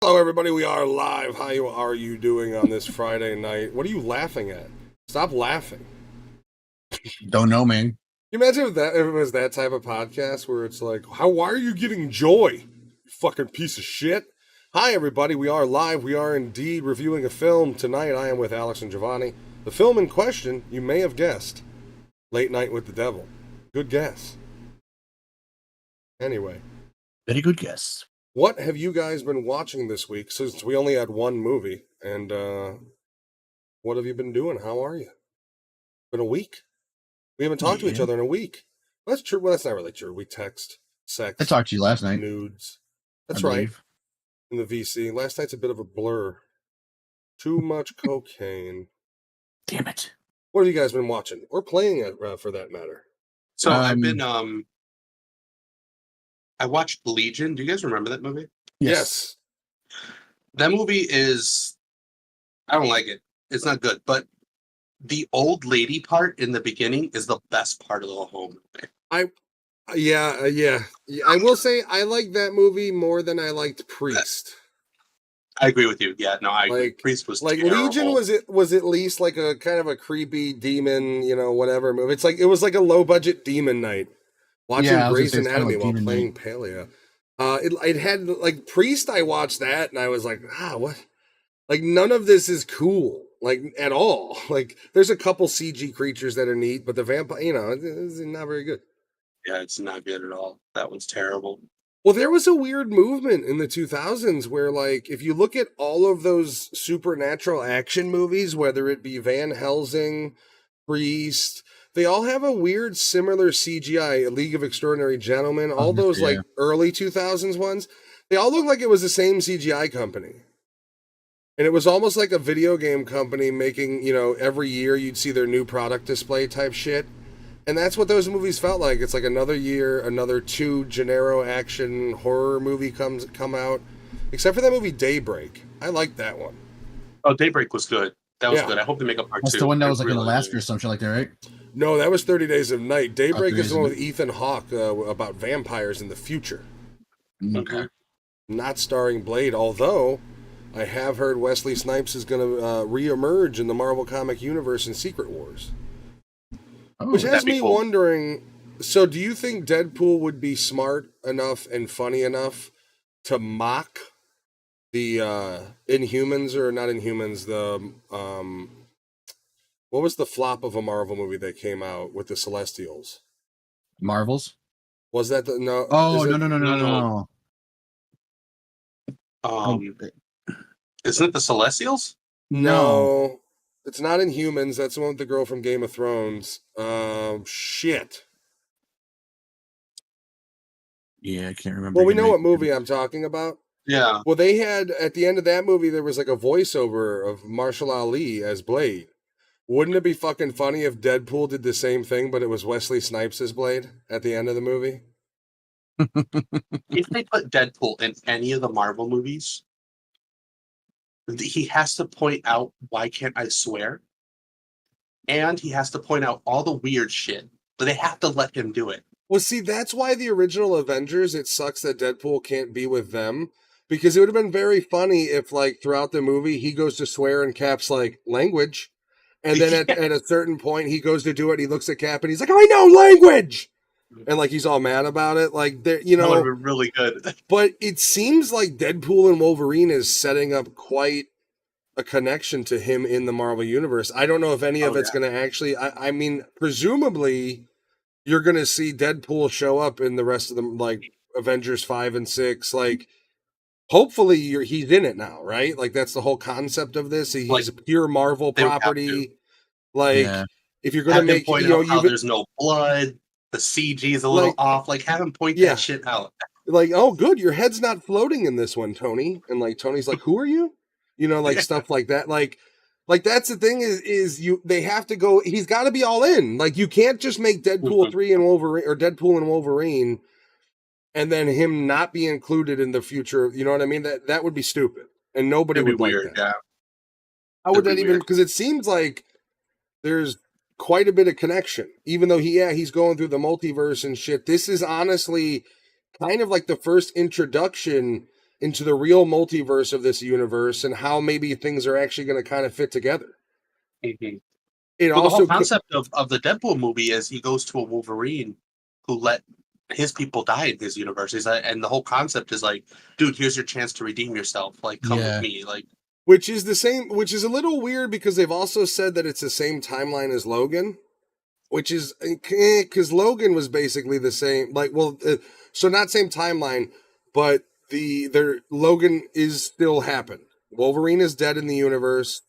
Hello, everybody. We are live. How are you doing on this Friday night? What are you laughing at? Stop laughing. Don't know, man. Can you imagine if it was that type of podcast where it's like, why are you getting joy? You fucking piece of shit. Hi, everybody. We are live. We are indeed reviewing a film tonight. I am with Alex and Giovanni. The film in question, you may have guessed, Late Night with the Devil. Good guess. Anyway. Very good guess. What have you guys been watching this week since we only had one movie? And what have you been doing? How are you? Been a week? We haven't talked to each other in a week. Well, that's true. Well, that's not really true. We text, sex. I talked to you last night. Nudes. That's right. In the VC. Last night's a bit of a blur. Too much cocaine. Damn it. What have you guys been watching? Or playing for that matter? So I've been I watched Legion. Do you guys remember that movie? Yes. That movie is, I don't like it. It's not good. But the old lady part in the beginning is the best part of the whole movie. Yeah. I will say I like that movie more than I liked Priest. I agree with you. Yeah, no, I agree. Priest was like terrible. Legion was at least like a kind of a creepy demon, whatever movie. It was like a low budget demon night. Watching Grey's Anatomy while playing Paleo. It had like Priest. I watched that and I was like, what? Like none of this is cool, like at all. Like there's a couple CG creatures that are neat, but the vampire, it's not very good. Yeah, it's not good at all. That one's terrible. Well, there was a weird movement in the 2000s where, like, if you look at all of those supernatural action movies, whether it be Van Helsing, Priest, they all have a weird similar CGI, A League of Extraordinary Gentlemen, all those like early 2000s ones, they all look like it was the same CGI company. And it was almost like a video game company making, every year you'd see their new product display type shit. And that's what those movies felt like. It's like another year, another 2 Gennaro action horror movie come out. Except for that movie Daybreak. I liked that one. Oh, Daybreak was good. That was good. I hope they make a part 2. That's the one that was like in Alaska or something like that, right? No, that was 30 Days of Night. Daybreak is the one with Ethan Hawke about vampires in the future. Okay. Not starring Blade, although I have heard Wesley Snipes is going to reemerge in the Marvel comic universe in Secret Wars. Which has me wondering, so do you think Deadpool would be smart enough and funny enough to mock the Inhumans, or not Inhumans, what was the flop of a Marvel movie that came out with the Celestials? Marvels? Was that the, no? Oh, no. Isn't it the Celestials? No. It's not Inhumans. That's the one with the girl from Game of Thrones. Shit. Yeah, I can't remember. Well, we know what movie I'm talking about. Yeah. Well, they had, at the end of that movie, there was like a voiceover of Marshall Ali as Blade. Wouldn't it be fucking funny if Deadpool did the same thing, but it was Wesley Snipes as Blade at the end of the movie? If they put Deadpool in any of the Marvel movies, he has to point out why can't I swear, and he has to point out all the weird shit, but they have to let him do it. Well, see, that's why the original Avengers, it sucks that Deadpool can't be with them, because it would have been very funny if, like, throughout the movie, he goes to swear and Cap's like, language, and then at a certain point, he goes to do it, and he looks at Cap, and he's like, I know language! And, like, he's all mad about it. Like, that would have been really good. But it seems like Deadpool and Wolverine is setting up quite a connection to him in the Marvel Universe. I don't know if any of it's going to actually... I mean, presumably, you're going to see Deadpool show up in the rest of them, like, Avengers 5 and 6. Like, hopefully he's in it now, right? Like, that's the whole concept of this. He's like, a pure Marvel property. Like, if you're going to make... point out how there's no blood... The CG is a little off. Like, have him point that shit out. Like, oh, good, your head's not floating in this one, Tony. And like, Tony's like, who are you? Like stuff like that. Like that's the thing is they have to go. He's got to be all in. Like, you can't just make Deadpool 3 and Wolverine, or Deadpool and Wolverine, and then him not be included in the future. You know what I mean? That would be stupid, and nobody would like that. Yeah. How would that even? Because it seems like there's quite a bit of connection, even though he's going through the multiverse and shit. This is honestly kind of like the first introduction into the real multiverse of this universe and how maybe things are actually going to kind of fit together. Mm-hmm. It Well, the also whole concept of the Deadpool movie is he goes to a Wolverine who let his people die in his universe. And the whole concept is like, dude, here's your chance to redeem yourself. Like, come with me. Like, which is a little weird because they've also said that it's the same timeline as Logan, which is because Logan was basically the same. Like, well, so not same timeline, but Logan is still happened. Wolverine is dead in the universe.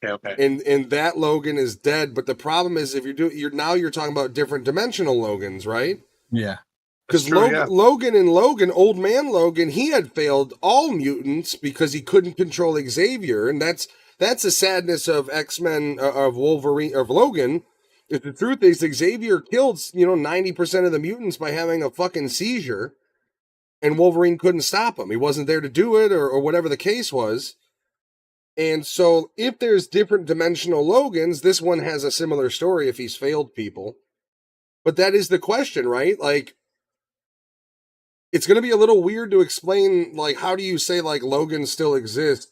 Okay. And that Logan is dead, but the problem is if you're talking about different dimensional Logans, right? Yeah. Because Logan, old man Logan, he had failed all mutants because he couldn't control Xavier, and that's the sadness of X-Men of Wolverine of Logan. If the truth is Xavier killed 90% of the mutants by having a fucking seizure, and Wolverine couldn't stop him. He wasn't there to do it, or whatever the case was. And so, if there's different dimensional Logans, this one has a similar story if he's failed people. But that is the question, right? Like, it's going to be a little weird to explain, like, how do you say, like, Logan still exists?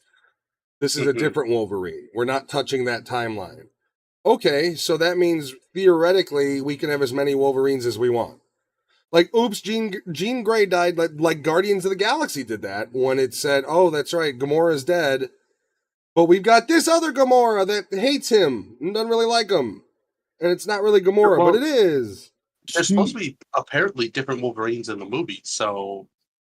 This is a different Wolverine. We're not touching that timeline. Okay, so that means, theoretically, we can have as many Wolverines as we want. Like, oops, Jean Grey died, like Guardians of the Galaxy did that, when it said, oh, that's right, Gamora's dead. But we've got this other Gamora that hates him and doesn't really like him. And it's not really Gamora, but it is. There's supposed to be apparently different Wolverines in the movie, so...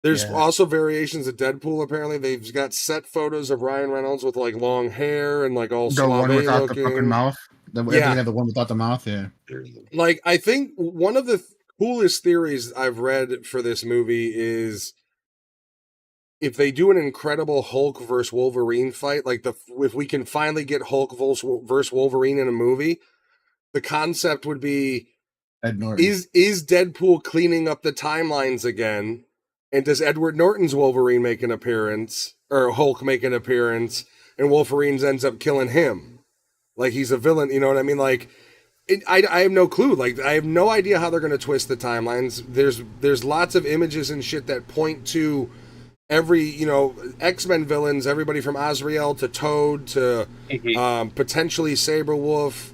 There's also variations of Deadpool, apparently. They've got set photos of Ryan Reynolds with, like, long hair and, like, all suave looking. The one without the fucking mouth? The one without the mouth, yeah. Like, I think one of the coolest theories I've read for this movie is... if they do an incredible Hulk versus Wolverine fight, like if we can finally get Hulk versus Wolverine in a movie, the concept would be Ed Norton. Is Deadpool cleaning up the timelines again? And does Edward Norton's Wolverine make an appearance, or Hulk make an appearance, and Wolverine ends up killing him? Like he's a villain, you know what I mean? Like, I have no clue. Like, I have no idea how they're going to twist the timelines. There's lots of images and shit that point to every, X-Men villains, everybody from Azrael to Toad to potentially Saberwolf,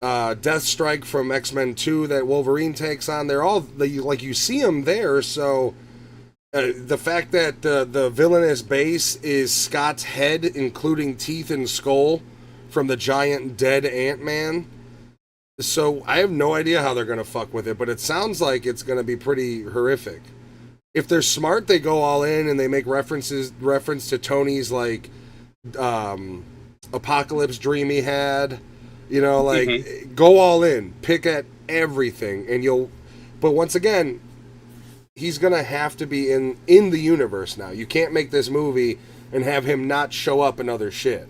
Deathstrike from X-Men 2 that Wolverine takes on. They're all, like, you see them there, so the fact that the villainous base is Scott's head, including teeth and skull from the giant dead Ant-Man. So I have no idea how they're going to fuck with it, but it sounds like it's going to be pretty horrific. If they're smart, they go all in and they make reference to Tony's, like, apocalypse dream he had. Go all in, pick at everything, and but once again, he's gonna have to be in the universe now. You can't make this movie and have him not show up in other shit.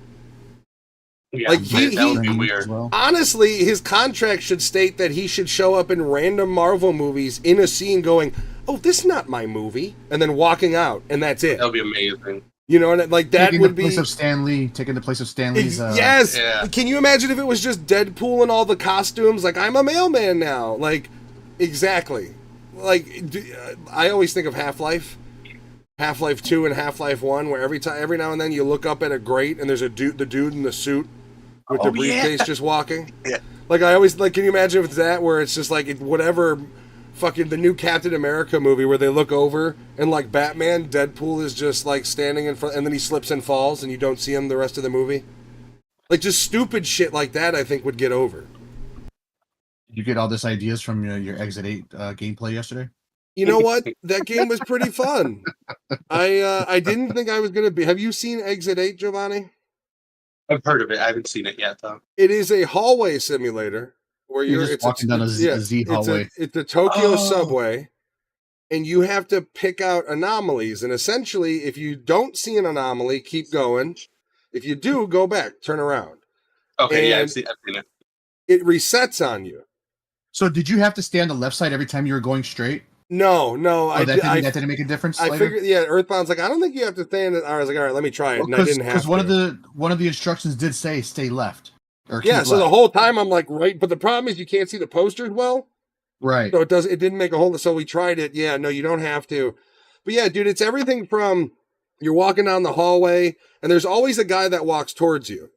Yeah, like that would be weird. Honestly, his contract should state that he should show up in random Marvel movies in a scene going, "Oh, this is not my movie," and then walking out, and that's it. That would be amazing. And like that taking would the place of Stanley, taking the place of Stanley's. Yes. Yeah. Can you imagine if it was just Deadpool and all the costumes? Like, I'm a mailman now. Like, exactly. Like, I always think of Half-Life 2 and Half-Life 1, where every now and then you look up at a grate and there's the dude in the suit with the briefcase just walking. Yeah. Like, I always, like, can you imagine if it's that, where it's just like whatever fucking the new Captain America movie where they look over and, like, Batman, Deadpool is just, like, standing in front, and then he slips and falls and you don't see him the rest of the movie? Like, just stupid shit like that, I think, would get over. Did you get all this ideas from your Exit 8 gameplay yesterday? You know what? That game was pretty fun. I didn't think I was going to be... Have you seen Exit 8, Giovanni? I've heard of it. I haven't seen it yet, though. It is a hallway simulator where you're just walking down a Z hallway. It's a Tokyo subway, and you have to pick out anomalies. And essentially, if you don't see an anomaly, keep going. If you do, go back, turn around. Okay, I've seen it. It resets on you. So did you have to stay on the left side every time you were going straight? No. That didn't make a difference. I figured, Earthbound's like, I don't think you have to stay in it. I was like, all right, let me try it, and I didn't have to. Because one of the instructions did say stay left. So the whole time I'm like, right, but the problem is you can't see the posters well. Right. So it didn't make a whole. So we tried it. Yeah, no, you don't have to. But yeah, dude, it's everything from You're walking down the hallway, and there's always a guy that walks towards you.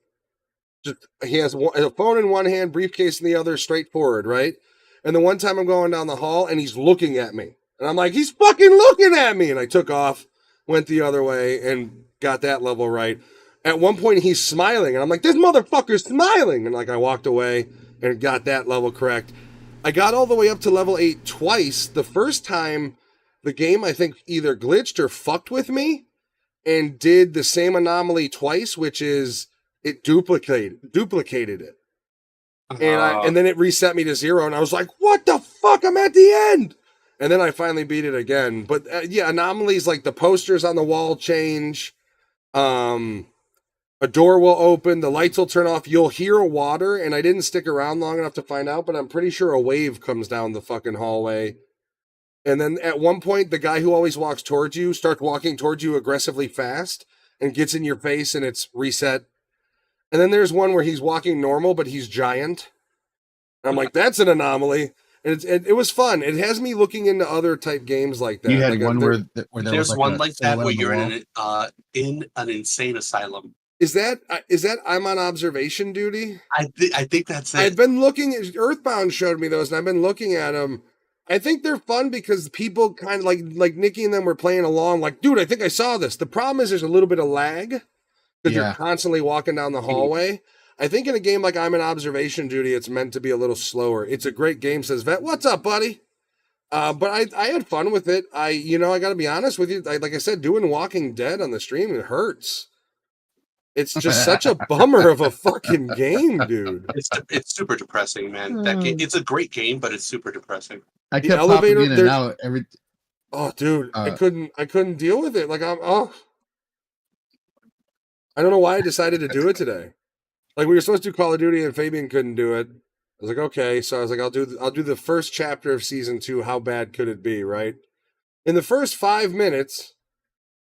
Just he has a phone in one hand, briefcase in the other, straight forward, right? And the one time I'm going down the hall, and he's looking at me, and I'm like, he's fucking looking at me, and I took off, went the other way, and got that level right. At one point, he's smiling, and I'm like, this motherfucker's smiling, and like I walked away and got that level correct. I got all the way up to level 8 twice. The first time, the game I think either glitched or fucked with me, and did the same anomaly twice, which is it duplicated it. And then it reset me to 0, and I was like, what the fuck? I'm at the end. And then I finally beat it again. But yeah, anomalies like the posters on the wall change. A door will open, the lights will turn off, you'll hear water, and I didn't stick around long enough to find out, but I'm pretty sure a wave comes down the fucking hallway. And then at one point, the guy who always walks towards you starts walking towards you aggressively fast and gets in your face, and it's reset. And then there's one where he's walking normal, but he's giant. And I'm like, that's an anomaly. And it was fun. It has me looking into other type games like that. You had like one where There's was one a like that where silhouette on the you're wall. in an insane asylum. Is that I'm on observation duty? I think that's it. I've been looking at Earthbound showed me those, and I've been looking at them. I think they're fun because people kind of like Nikki and them were playing along. Like, dude, I think I saw this. The problem is there's a little bit of lag because you're constantly walking down the hallway. I think in a game like I'm in observation duty, it's meant to be a little slower. It's a great game, says Vet. What's up, buddy? But I had fun with it. I got to be honest with you. Like I said, doing Walking Dead on the stream, it hurts. It's just such a bummer of a fucking game, dude. It's super depressing, man. That game, it's a great game, but it's super depressing. I kept popping in and out every. Oh, dude, I couldn't deal with it. Like I don't know why I decided to do it today. Like we were supposed to do Call of Duty, and Fabian couldn't do it. I was like, okay, so I was like, I'll do the first chapter of season 2. How bad could it be, right? In the first 5 minutes.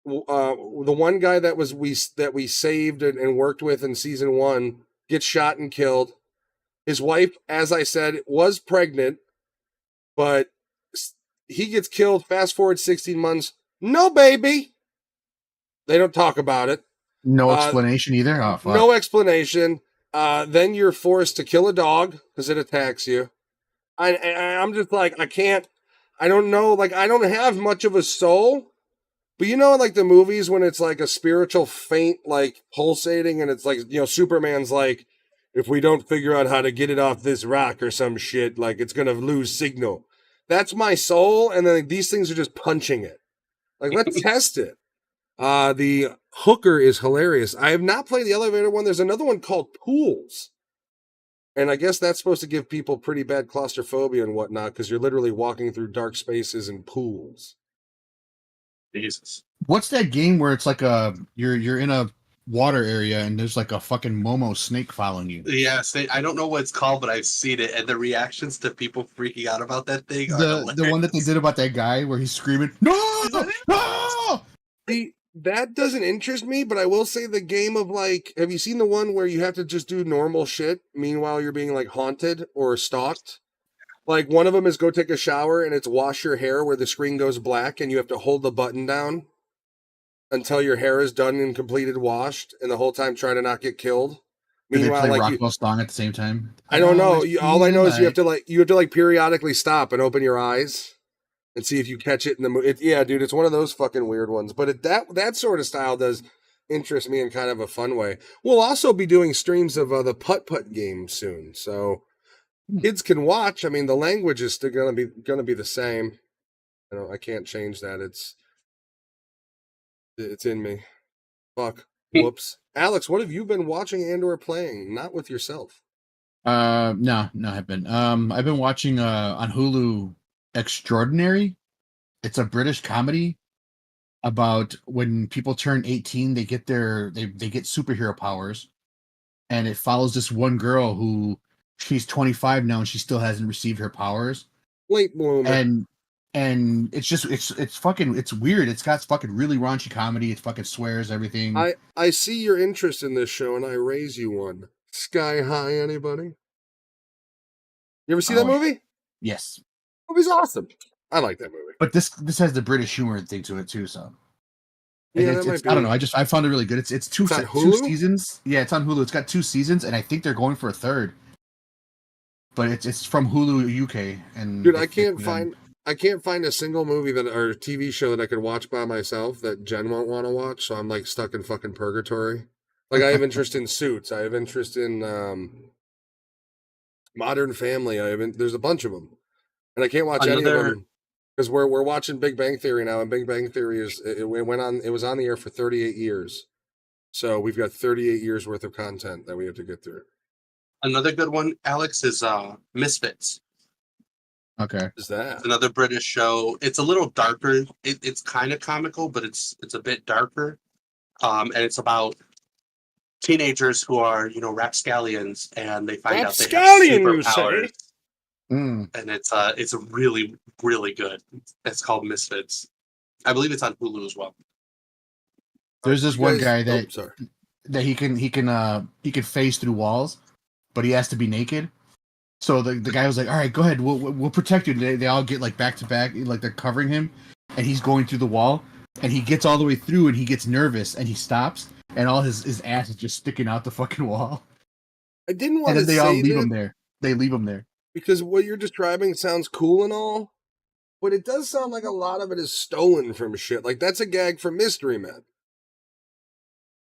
The one guy that we saved and worked with in season 1 gets shot and killed. His wife, as I said, was pregnant, but he gets killed. Fast forward 16 months, no baby. They don't talk about it. No explanation either. Oh, fuck. No explanation. Then you're forced to kill a dog because it attacks you. I'm just like, I can't. I don't know. Like I don't have much of a soul. But like the movies when it's like a spiritual faint, like pulsating, and it's like, Superman's like, if we don't figure out how to get it off this rock or some shit, like it's going to lose signal. That's my soul. And then these things are just punching it. Like, let's test it. The hooker is hilarious. I have not played the elevator one. There's another one called Pools. And I guess that's supposed to give people pretty bad claustrophobia and whatnot, because you're literally walking through dark spaces and pools. Jesus. What's that game where it's like you're in a water area and there's like a fucking Momo snake following you? Yeah, I don't know what it's called, but I've seen it, and the reactions to people freaking out about that thing are the one that they did about that guy where he's screaming, "No! No!" That doesn't interest me, but I will say the game of like, have you seen the one where you have to just do normal shit meanwhile you're being like haunted or stalked? Like one of them is go take a shower and it's wash your hair where the screen goes black and you have to hold the button down until your hair is done and completed washed, and the whole time trying to not get killed. Meanwhile, they play Rockwell Song at the same time. I don't know. All I know is you have to periodically stop and open your eyes and see if you catch it in the movie. Yeah, dude, it's one of those fucking weird ones. But that sort of style does interest me in kind of a fun way. We'll also be doing streams of the putt-putt game soon, so kids can watch. I mean, the language is still gonna be the same. I can't change that. It's in me. Fuck. Whoops. Alex, what have you been watching and/or playing? Not with yourself. No, I haven't. I've been watching on Hulu Extraordinary. It's a British comedy about when people turn 18, they get they get superhero powers, and it follows this one girl who she's 25 now and she still hasn't received her powers. Late bloomer. And it's just it's weird. It's got fucking really raunchy comedy. It fucking swears everything. I see your interest in this show and I raise you one. Sky High, anybody? You ever see that movie? Yes. Movie's awesome. I like that movie. But this has the British humor thing to it too, so Yeah, It's, that might it's be. I don't know. I found it really good. It's two It's on two Hulu? seasons. Yeah, it's on Hulu. It's got 2 seasons, and I think they're going for a third. But it's from Hulu UK, and Dude, they I can't done- find a single movie that or TV show that I could watch by myself that Jen won't want to watch. So I'm like stuck in fucking purgatory. Like I have interest in Suits. I have interest in Modern Family. There's a bunch of them, and I can't watch any of Another them because we're watching Big Bang Theory now, and Big Bang Theory it was on the air for 38 years. So we've got 38 years worth of content that we have to get through. another good one, Alex, is Misfits. Okay. Is that? It's another British show. It's a little darker. It's kind of comical, but it's a bit darker. And it's about teenagers who are, rapscallions, and they find out they have Rapscallion, you superpowers. say? Mm. And it's a really, really good. It's called Misfits. I believe it's on Hulu as well. There's this You one guys- guy oh, sorry. that he can phase through walls, but he has to be naked. So the guy was like, "All right, go ahead. We'll protect you." And they all get like back to back, like they're covering him, and he's going through the wall, and he gets all the way through, and he gets nervous, and he stops, and all his ass is just sticking out the fucking wall. I didn't And want then to they all say leave that him there. They leave him there. because what you're describing sounds cool and all, but it does sound like a lot of it is stolen from shit. Like that's a gag from Mystery Men,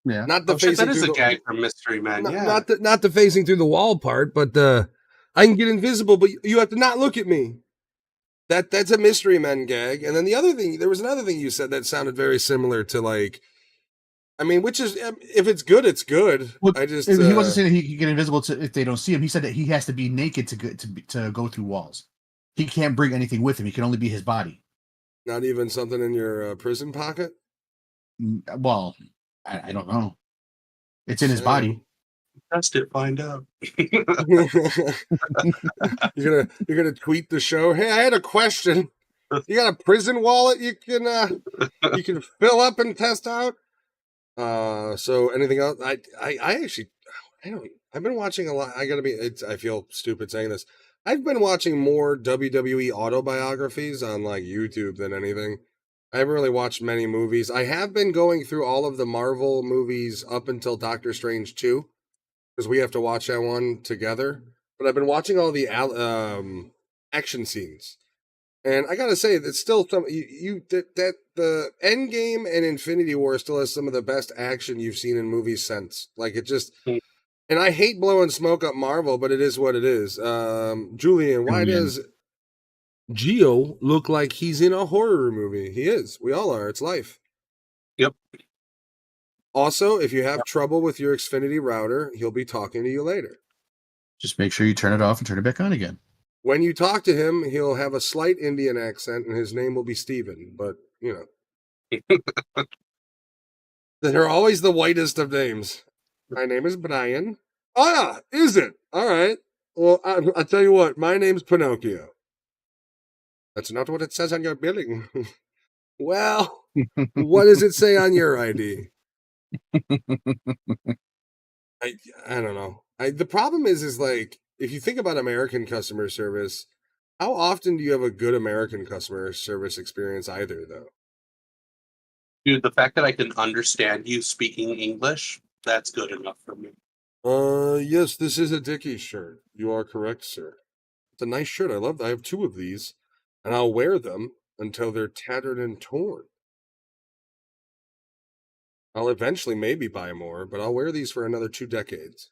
Yeah. not the Oh, shit, facing that is through a gag from Mystery Man. not, Yeah. not the facing through the wall part, but the I can get invisible, but you have to not look at me. That's a Mystery Men gag. And then there was another thing you said that sounded very similar to like, I mean, which is if it's good, it's good. Well, I just he wasn't saying that he can get invisible if they don't see him. He said that he has to be naked to go through walls. He can't bring anything with him. He can only be his body. not even something in your prison pocket. Well, I don't know. It's in his body. Test it, find out. You're gonna tweet the show. Hey, I had a question. You got a prison wallet you can fill up and test out? So anything else? I actually I've been watching a lot. I feel stupid saying this. I've been watching more WWE autobiographies on like YouTube than anything. I haven't really watched many movies. I have been going through all of the Marvel movies up until Doctor Strange 2 because we have to watch that one together. But I've been watching all the action scenes, and I gotta say it's still some that the Endgame and Infinity War still has some of the best action you've seen in movies since. Like it just, and I hate blowing smoke up Marvel, but it is what it is. Julian, why does Geo look like he's in a horror movie? He is. We all are. It's life. Yep. Also, if you have trouble with your Xfinity router, he'll be talking to you later. Just make sure you turn it off and turn it back on again. When you talk to him, he'll have a slight Indian accent, and his name will be Steven. But, you know. They're always the whitest of names. My name is Brian. Ah, is it? All right. Well, I'll tell you what. My name's Pinocchio. That's not what it says on your billing. Well, what does it say on your ID? I don't know. The problem is like, if you think about American customer service, how often do you have a good American customer service experience either, though? Dude, the fact that I can understand you speaking English, that's good enough for me. Yes, this is a Dickies shirt. You are correct, sir. It's a nice shirt. I have 2 of these, and I'll wear them until they're tattered and torn. I'll eventually maybe buy more, but I'll wear these for another 2 decades.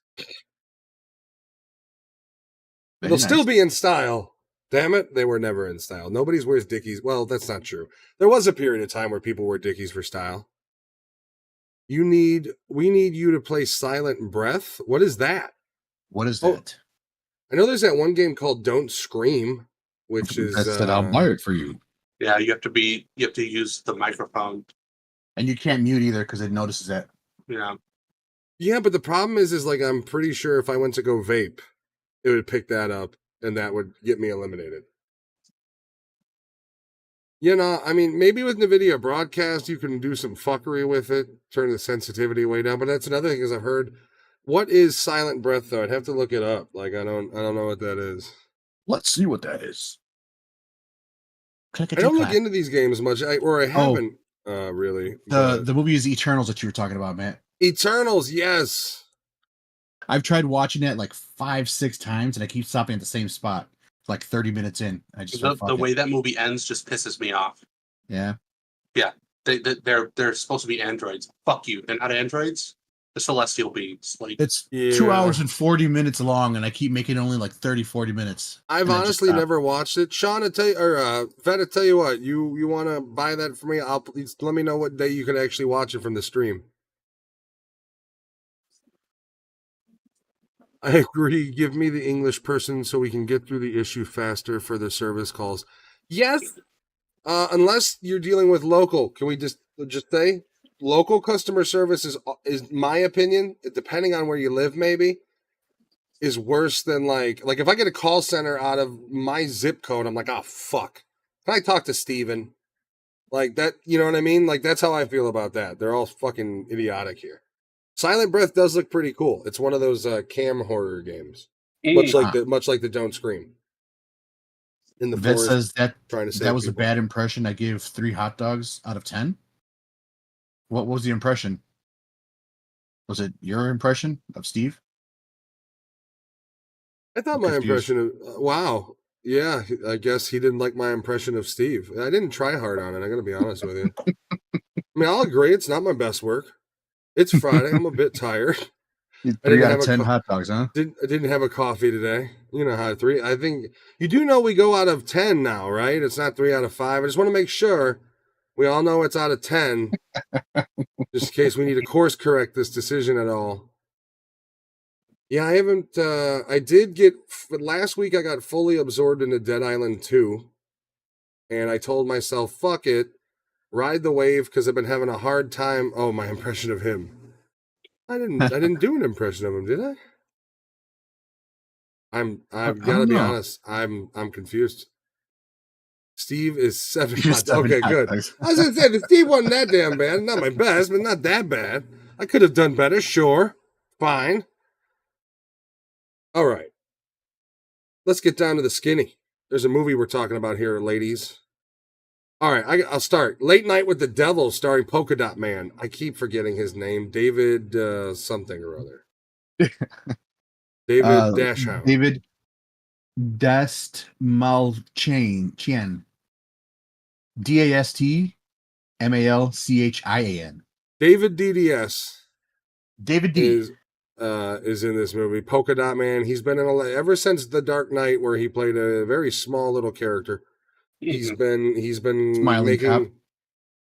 Very They'll nice. still be in style. Damn it, they were never in style. Nobody wears Dickies. Well, that's not true. There was a period of time where people wore Dickies for style. We need you to play Silent Breath. What is that? What is Oh, that? I know there's that one game called Don't Scream, which is That's that I'll buy it for you. Yeah, you have to use the microphone. And you can't mute either because it notices that. Yeah. yeah, but the problem is like I'm pretty sure if I went to go vape, it would pick that up and that would get me eliminated. You know, I mean, maybe with NVIDIA Broadcast, you can do some fuckery with it, turn the sensitivity way down. But that's another thing is I've heard. What is Silent Breath though? I'd have to look it up. Like I don't know what that is. Let's see what that is. I don't look into these games much, or I haven't. really. The movie is Eternals that you were talking about, Matt. Eternals, yes. I've tried watching it like 5-6 times, and I keep stopping at the same spot. Like 30 minutes in, I just The way that movie ends just pisses me off. Yeah. They're supposed to be androids. Fuck you. They're not androids. They're celestial beings. Like It's 2 hours and 40 minutes long, and I keep making only like 30-40 minutes. I've honestly never watched it. Sean, I tell you, or Vet, I tell you what, you want to buy that for me? I'll please let me know what day you can actually watch it from the stream. I agree. Give me the English person so we can get through the issue faster for the service calls. Yes, unless you're dealing with local. Can we just say local customer service is my opinion, depending on where you live, maybe, is worse than like if I get a call center out of my zip code, I'm like, oh fuck. Can I talk to Steven? Like that, you know what I mean? Like that's how I feel about that. They're all fucking idiotic here. Silent Breath does look pretty cool. It's one of those cam horror games, much like the Don't Scream. In the Vet forest, says that trying to that was people. a bad impression. I gave 3 hot dogs out of 10. What was the impression? Was it your impression of Steve? I thought my impression of wow, yeah. I guess he didn't like my impression of Steve. I didn't try hard on it. I got to be honest with you. I mean, I'll agree. It's not my best work. It's Friday. I'm a bit tired. 3 out of 10 hot dogs, huh? I didn't have a coffee today. You know how 3. I think you do know we go out of 10 now, right? It's not 3 out of 5. I just want to make sure we all know it's out of 10, just in case we need to course correct this decision at all. Yeah, I haven't. I did get last week. I got fully absorbed into Dead Island 2, and I told myself, "Fuck it, ride the wave," because I've been having a hard time. Oh, my impression of him. I didn't do an impression of him, did I? I've got to be honest. I'm confused. Steve is 7 hot. Okay, good. I was gonna say the Steve wasn't that damn bad. Not my best, but not that bad. I could have done better. Sure, fine. All right. Let's get down to the skinny. There's a movie we're talking about here, ladies. All right, I'll start. Late Night with the Devil, starring Polka Dot Man. I keep forgetting his name. David something or other. David Dashhound. David Dastmalchian. Dastmalchian. David DDS. David D. Is in this movie. Polka Dot Man. He's been in ever since The Dark Knight, where he played a very small little character. He's been Smiling making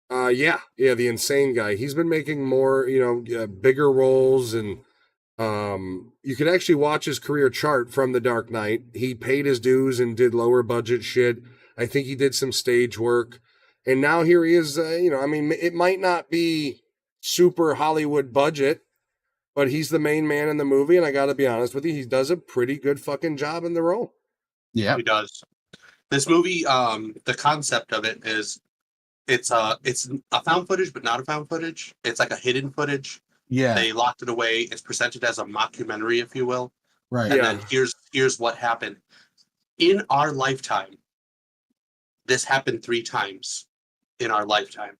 cop. The insane guy. He's been making more, bigger roles, and you can actually watch his career chart from The Dark Knight. He paid his dues and did lower budget shit. I think he did some stage work, and now here he is. It might not be super Hollywood budget, but he's the main man in the movie, and I got to be honest with you, he does a pretty good fucking job in the role. Yeah, he does. This movie, the concept of it is, it's a found footage, but not a found footage. It's like a hidden footage. Yeah, they locked it away. It's presented as a mockumentary, if you will. Right. And then here's what happened in our lifetime. This happened 3 times in our lifetime.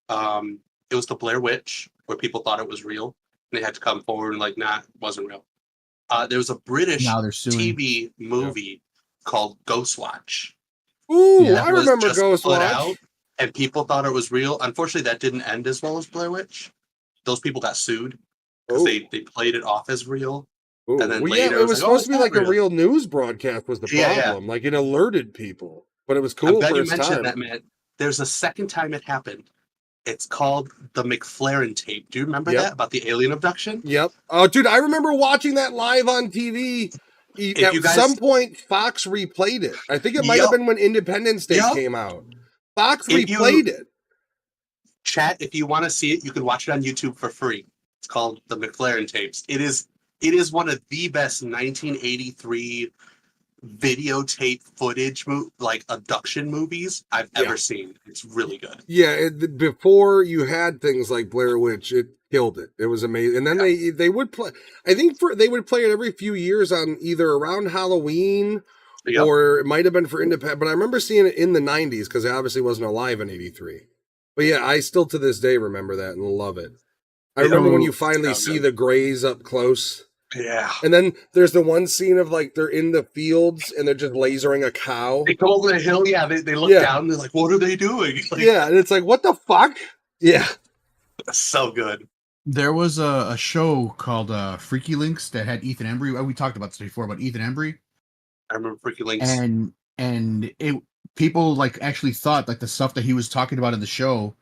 It was the Blair Witch, where people thought it was real, and they had to come forward and like, nah, it wasn't real. There was a British TV movie called Ghostwatch. Ooh, I remember Ghostwatch. And people thought it was real. Unfortunately, that didn't end as well as Blair Witch. Those people got sued because they played it off as real. Ooh. And then later, it was supposed to be like a real news broadcast was the problem. Like it alerted people, but it was cool. I'm glad you mentioned that, man. There's a second time it happened. It's called the McFlaren tape. Do you remember that about the alien abduction? Yep. Oh, dude, I remember watching that live on TV. At some point, Fox replayed it. I think it might have been when Independence Day came out. Fox replayed it. Chat, if you want to see it, you can watch it on YouTube for free. It's called the McFlaren tapes. It is one of the best 1983 videotape footage abduction movies I've ever seen. It's really good. Yeah, before you had things like Blair Witch, it killed it. It was amazing. And then they would play. I think they would play it every few years on either around Halloween or it might have been for Independent. But I remember seeing it in the 90s because I obviously wasn't alive in '83. But yeah, I still to this day remember that and love it. I Yeah. remember when Oh, you finally so see good. the Greys up close. Yeah. And then there's the one scene of like they're in the fields and they're just lasering a cow. They go over the hill, yeah, they look Yeah. down and they're like, what are they doing? Like, Yeah, and it's like, what the fuck? Yeah. so good. there was a show called Freaky Links that had Ethan Embry. We talked about this before, but Ethan Embry, I remember Freaky Links. and it people like actually thought like the stuff that he was talking about in the show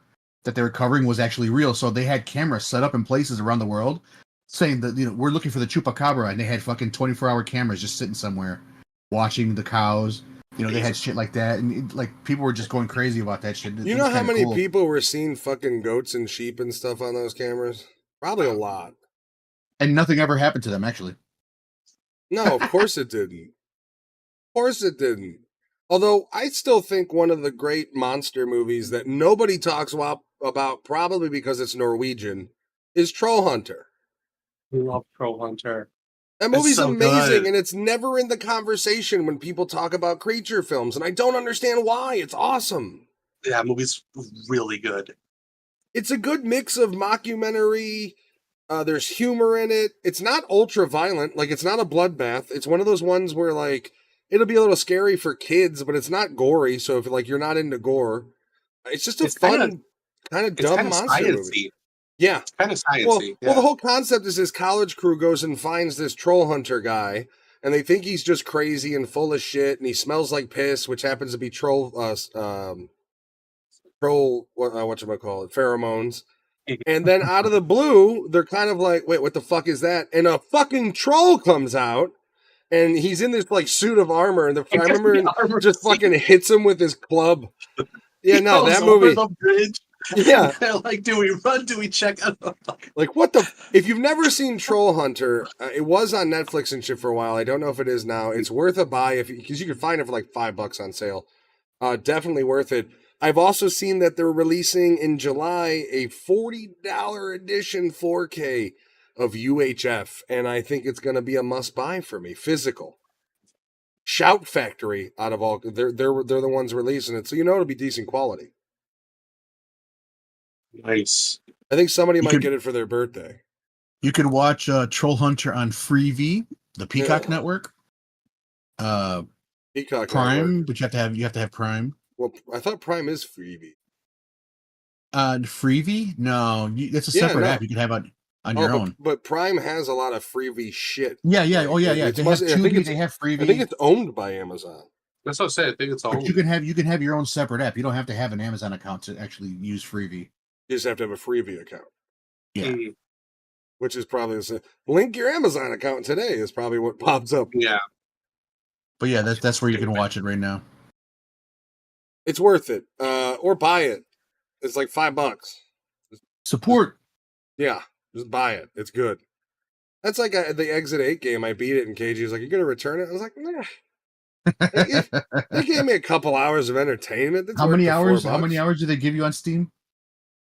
that they were covering was actually real. So they had cameras set up in places around the world saying that we're looking for the chupacabra, and they had fucking 24-hour cameras just sitting somewhere watching the cows. They had shit like that, and like people were just going crazy about that shit. You know how many people were seeing fucking goats and sheep and stuff on those cameras? Probably a lot. And nothing ever happened to them, actually. No, of course it didn't. Of course it didn't. Although I still think one of the great monster movies that nobody talks about, probably because it's Norwegian, is Troll Hunter. I love Troll Hunter. That It's movie's so amazing, good. and it's never in the conversation when people talk about creature films, and I don't understand why. It's awesome. Yeah, movie's really good. It's a good mix of mockumentary. There's humor in it. It's not ultra violent. Like, it's not a bloodbath. It's one of those ones where, like, it'll be a little scary for kids, but it's not gory. So if, like, you're not into gore, it's just a It's fun, kind of It's dumb kind of monster movie. sciencey. Yeah. It's kind of sciencey. Well, yeah. well, the whole concept is this college crew goes and finds this troll hunter guy, and they think he's just crazy and full of shit, and he smells like piss, which happens to be whatchamacallit, pheromones. And then out of the blue, they're kind of like, wait, what the fuck is that? And a fucking troll comes out, and he's in this like suit of armor, and I remember just fucking hits him with his club. Yeah, He no, goes that over movie. the bridge. Yeah. They're like, do we run? Do we check out? Like, what the? If you've never seen Troll Hunter, it was on Netflix and shit for a while. I don't know if it is now. It's worth a buy because you can find it for like $5 on sale. Definitely worth it. I've also seen that they're releasing in July a $40 edition 4K of UHF, and I think it's going to be a must buy for me. Physical. Shout Factory, out of all, they're the ones releasing it, so it'll be decent quality. Nice. I think somebody might get it for their birthday. You could watch Troll Hunter on Freevee, the Peacock network. Peacock Prime, network. but you have to have Prime. Well, I thought Prime is Freevee. Freevee? No, it's a separate app you can have on your own. But Prime has a lot of Freevee shit. Yeah. Oh, yeah. They have Tubi, they have Freevee. I think it's owned by Amazon. That's what I said. I think it's owned. But you can have your own separate app. You don't have to have an Amazon account to actually use Freevee. You just have to have a Freevee account. Yeah. Which is probably link your Amazon account today is probably what pops up. Yeah. But yeah, that's where you can watch it right now. It's worth it. Or buy it. It's like $5. Support. Yeah, just buy it. It's good. That's like the Exit 8 game. I beat it, and KG was like, "You're gonna return it?" I was like, "Nah." They gave me a couple hours of entertainment. How many hours? How many hours do they give you on Steam?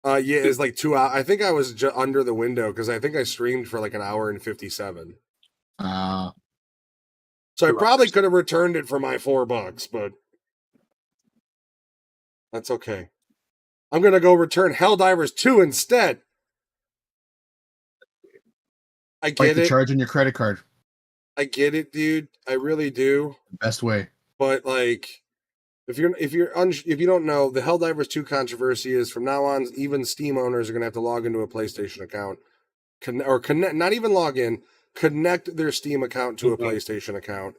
Yeah, it's like 2 hours. I think I was under the window because I think I streamed for like an hour and 57. So I probably could have returned it for my $4, but that's okay. I'm gonna go return Helldivers 2 instead. I get it. Charge on your credit card. I get it, dude. I really do. Best way. But like, if you don't know, the Helldivers 2 controversy is from now on, even Steam owners are gonna have to log into a PlayStation account, connect, not even log in, connect their Steam account to a PlayStation account,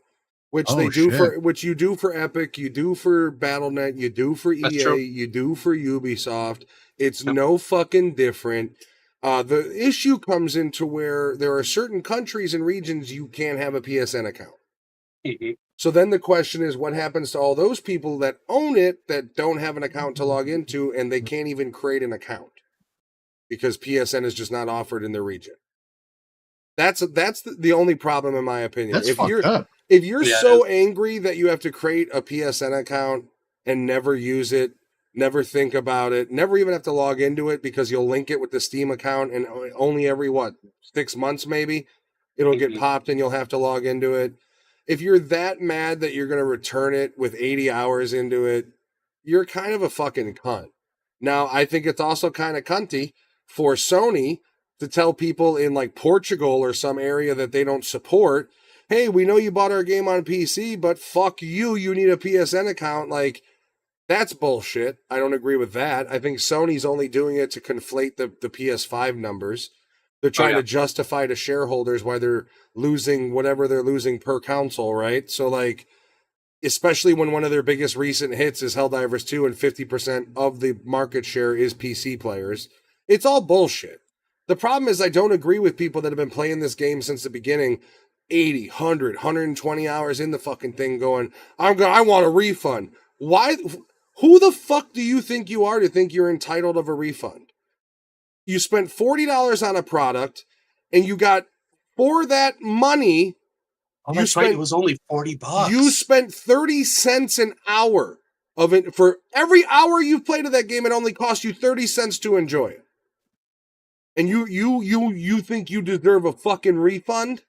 which which you do for Epic, you do for BattleNet, you do for EA, you do for Ubisoft. It's no fucking different. The issue comes into where there are certain countries and regions you can't have a PSN account. So then the question is, what happens to all those people that own it that don't have an account to log into, and they can't even create an account because PSN is just not offered in their region? That's the only problem, in my opinion. That's fucked up. If you're so angry that you have to create a PSN account and never use it, never think about it, never even have to log into it because you'll link it with the Steam account, and only every 6 months maybe it'll get popped and you'll have to log into it. If you're that mad that you're going to return it with 80 hours into it, you're kind of a fucking cunt. Now, I think it's also kind of cunty for Sony to tell people in like Portugal or some area that they don't support, hey, we know you bought our game on PC, but fuck you, you need a PSN account. Like, that's bullshit. I don't agree with that. I think Sony's only doing it to conflate the PS5 numbers. They're trying to justify to shareholders why they're losing whatever they're losing per console, right? So, like, especially when one of their biggest recent hits is Helldivers 2 and 50% of the market share is PC players. It's all bullshit. The problem is I don't agree with people that have been playing this game since the beginning, 80, 100, 120 hours in the fucking thing going, I want a refund. Why? Who the fuck do you think you are to think you're entitled of a refund? You spent $40 on a product and you got, for that money, Oh, that's right. It was only $40. you spent 30 cents an hour of it. For every hour you've played of that game, it only cost you 30 cents to enjoy it. And you think you deserve a fucking refund?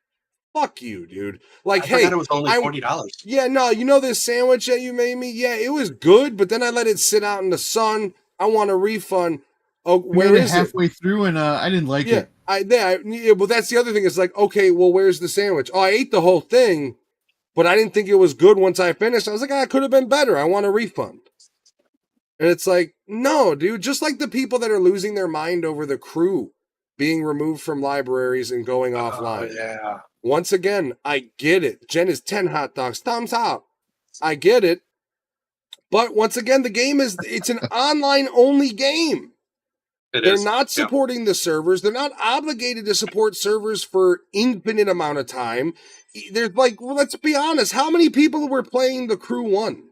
Fuck you, dude. Like, I hey, forgot it was only $40. yeah, no, you know this sandwich that you made me? Yeah, it was good, but then I let it sit out in the sun. I want a refund. Oh, where is it? Halfway through, and I didn't like it. Well, that's the other thing. It's like, okay, well, where's the sandwich? Oh, I ate the whole thing, but I didn't think it was good once I finished. I was like, it could have been better. I want a refund. And it's like, no, dude, just like the people that are losing their mind over The Crew being removed from libraries and going offline. Yeah. Once again, I get it. Jen is 10 hot dogs. Thumbs up. I get it. But once again, the game it's an online only game. They're not supporting the servers. They're not obligated to support servers for infinite amount of time. There's like, well, let's be honest. How many people were playing The Crew 1?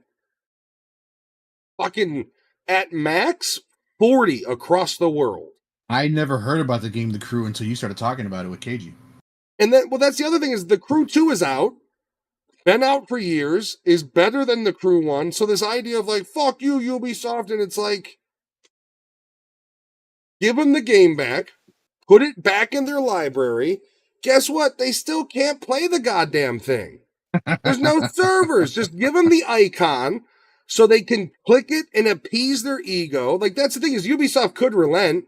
Fucking at max 40 across the world. I never heard about the game The Crew until you started talking about it with KG. And then, well, that's the other thing is The Crew 2 is out. Been out for years. Is better than The Crew 1. So this idea of like, fuck you, Ubisoft. And it's like, give them the game back, put it back in their library. Guess what? They still can't play the goddamn thing. There's no servers. Just give them the icon so they can click it and appease their ego. Like, that's the thing is Ubisoft could relent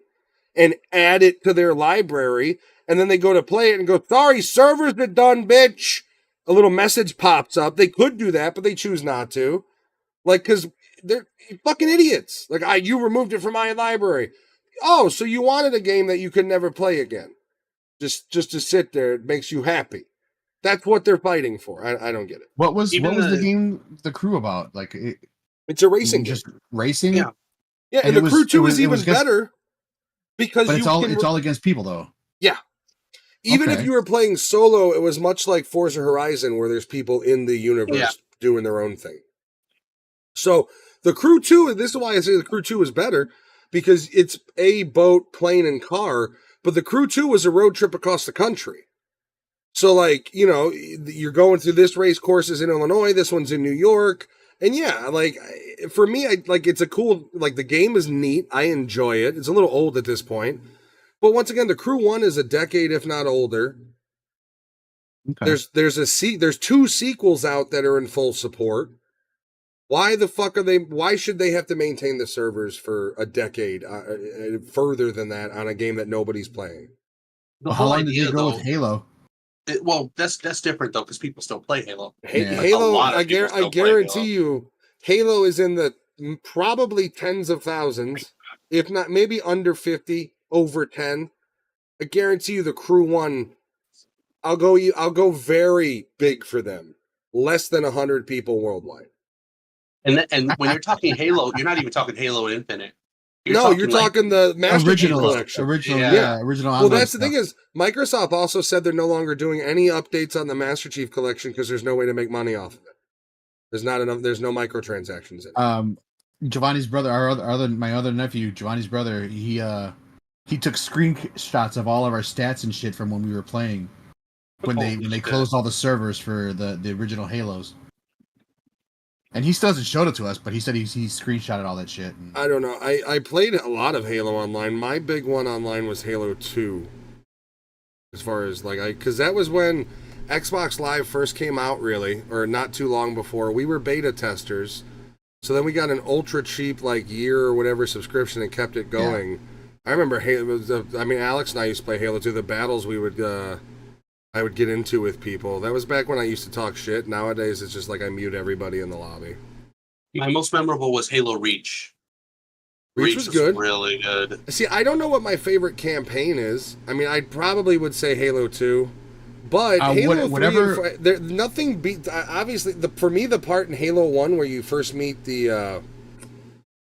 and add it to their library, and then they go to play it and go, sorry, servers are done, bitch. A little message pops up. They could do that, but they choose not to. Like, because they're fucking idiots. Like, you removed it from my library. Oh, so you wanted a game that you could never play again. Just to sit there, it makes you happy. That's what they're fighting for. I don't get it. What was the game The Crew about? Like it's a racing game. Just racing? Yeah. Yeah, and The Crew 2 is even better because but it's all against people though. Yeah. Even if you were playing solo, it was much like Forza Horizon where there's people in the universe doing their own thing. So The Crew 2, this is why I say The Crew 2 is better, because it's a boat, plane, and car, but The Crew 2 was a road trip across the country. So, like, you know, you're going through this race courses in Illinois, this one's in New York, and yeah, like, for me, it's a cool, like, the game is neat, I enjoy it, it's a little old at this point, but once again, The Crew 1 is a decade, if not older. Okay. There's 2 sequels out that are in full support. Why the fuck why should they have to maintain the servers for a decade, further than that, on a game that nobody's playing? How long did you go with Halo? That's different though, because people still play Halo. Halo, I guarantee you, Halo is in the probably tens of thousands, if not maybe under 50, over 10. I guarantee you, The Crew 1, I'll go very big for them. Less than 100 people worldwide. And when you're talking Halo, you're not even talking Halo Infinite. You're talking the Master Chief Collection. Original. Well, that's the thing is, Microsoft also said they're no longer doing any updates on the Master Chief Collection because there's no way to make money off of it. There's not enough. There's no microtransactions in it. Giovanni's brother, my other nephew, Giovanni's brother, he took screenshots of all of our stats and shit from when we were playing when they closed all the servers for the original Halos. And he still hasn't showed it to us, but he said he screenshotted all that shit. I don't know. I played a lot of Halo Online. My big one online was Halo 2. As far as, because that was when Xbox Live first came out, really, or not too long before. We were beta testers. So then we got an ultra cheap like year or whatever subscription and kept it going. I remember Halo. Alex and I used to play Halo 2. The battles I would get into with people. That was back when I used to talk shit. Nowadays, it's just like I mute everybody in the lobby. My most memorable was Halo Reach. Reach was good. Really good. See, I don't know what my favorite campaign is. I mean, I probably would say Halo 2. But Halo 3, nothing beat. Obviously, for me, the part in Halo 1 where you first meet the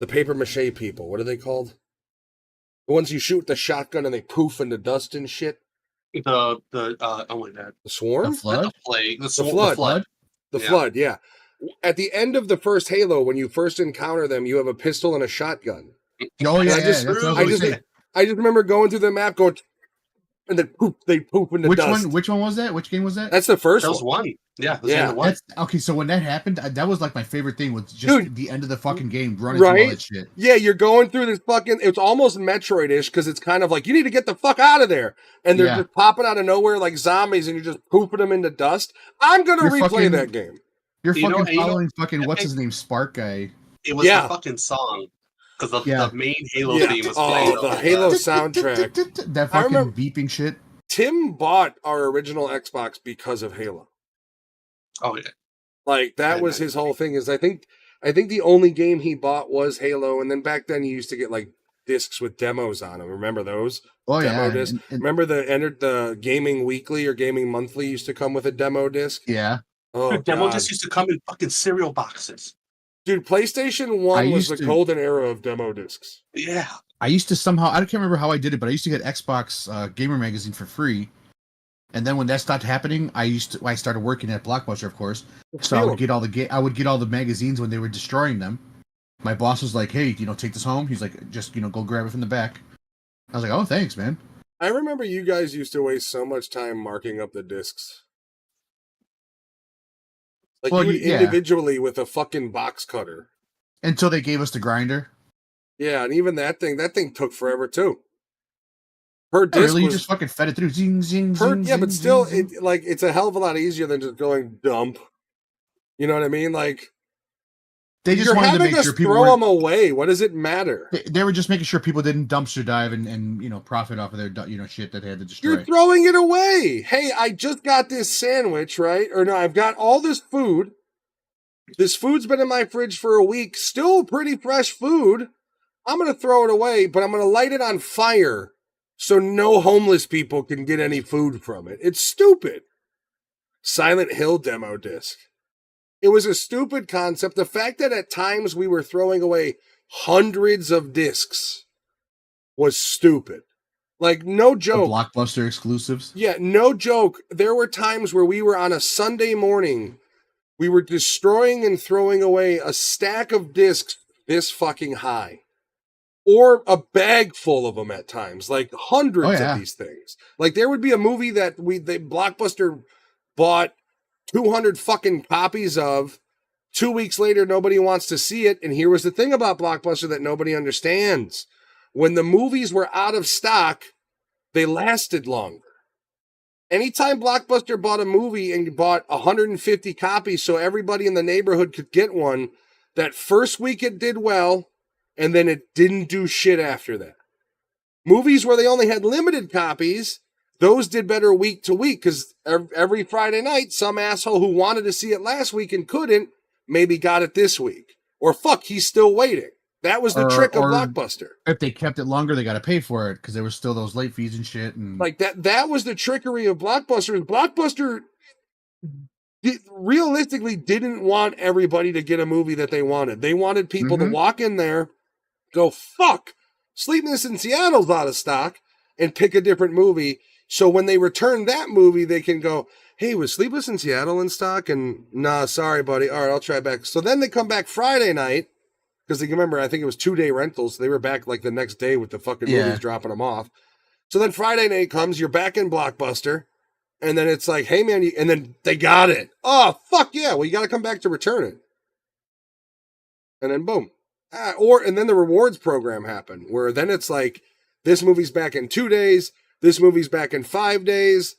paper mache people. What are they called? The ones you shoot with the shotgun and they poof into dust and shit. Oh my god. The Swarm? The Flood? The Plague. The Flood. The Flood, yeah. At the end of the first Halo, when you first encounter them, you have a pistol and a shotgun. Oh, yeah, I just remember going through the map going, and then poof, they poof into dust. Which one was that? Which game was that? That's the first one. That was one. Yeah, That's, okay, so when that happened, that was like my favorite thing, was just the end of the fucking game, running through all that shit. Yeah, you're going through this fucking, it's almost Metroid-ish, because it's kind of like, you need to get the fuck out of there. And they're just popping out of nowhere like zombies, and you're just pooping them into dust. I'm going to replay that game. You're following what's his name, Spark guy. It was the fucking song. Because the main Halo theme was playing. The Halo soundtrack. That fucking beeping shit. Tim bought our original Xbox because of Halo. Oh yeah. Like that was his whole thing. Is I think the only game he bought was Halo, and then back then you used to get like discs with demos on them. Remember those? Oh demo yeah. Disc? Remember the Gaming Weekly or Gaming Monthly used to come with a demo disc? Yeah. Oh, demo discs used to come in fucking cereal boxes. Dude, PlayStation 1 was the golden era of demo discs. Yeah. I used to somehow, I can't remember how I did it, but I used to get Xbox Gamer Magazine for free. And then when that stopped happening, I started working at Blockbuster, of course. So I would get all the magazines when they were destroying them. My boss was like, "Hey, take this home." He's like, "Just, go grab it from the back." I was like, "Oh, thanks, man." I remember you guys used to waste so much time marking up the discs. Like you would individually with a fucking box cutter. Until they gave us the grinder. Yeah, and even that thing took forever too. Per disc you just fucking fed it through. Zing, zing, zing, but zing, still, zing. It's a hell of a lot easier than just going dump. You know what I mean? Like they just wanted to make sure people throw them away. What does it matter? They were just making sure people didn't dumpster dive and profit off of their shit that they had to destroy. You're throwing it away. Hey, I just got this sandwich, right? Or no, I've got all this food. This food's been in my fridge for a week. Still pretty fresh food. I'm going to throw it away, but I'm going to light it on fire so no homeless people can get any food from it. It's stupid. Silent Hill demo disc. It was a stupid concept. The fact that at times we were throwing away hundreds of discs was stupid. Like, no joke. The Blockbuster exclusives? Yeah, no joke. There were times where we were on a Sunday morning, we were destroying and throwing away a stack of discs this fucking high. Or a bag full of them at times, like hundreds of these things. Like there would be a movie that Blockbuster bought 200 fucking copies of. 2 weeks later, nobody wants to see it. And here was the thing about Blockbuster that nobody understands. When the movies were out of stock, they lasted longer. Anytime Blockbuster bought a movie and bought 150 copies so everybody in the neighborhood could get one, that first week it did well. And then it didn't do shit after that. Movies where they only had limited copies, those did better week to week because every Friday night, some asshole who wanted to see it last week and couldn't, maybe got it this week. Or fuck, he's still waiting. That was the trick of Blockbuster. If they kept it longer, they got to pay for it because there was still those late fees and shit. And like that was the trickery of Blockbuster. Blockbuster realistically didn't want everybody to get a movie that they wanted. They wanted people to walk in there, go, fuck, Sleepless in Seattle's out of stock, and pick a different movie. So when they return that movie, they can go, hey, was Sleepless in Seattle in stock? And nah, sorry, buddy. All right, I'll try back. So then they come back Friday night, because they remember, I think it was 2-day rentals. So they were back like the next day with the fucking movies dropping them off. So then Friday night comes, you're back in Blockbuster, and then it's like, hey, man, and then they got it. Oh, fuck yeah. Well, you got to come back to return it. And then boom. And then the rewards program happened, where then it's like, this movie's back in 2 days, this movie's back in 5 days.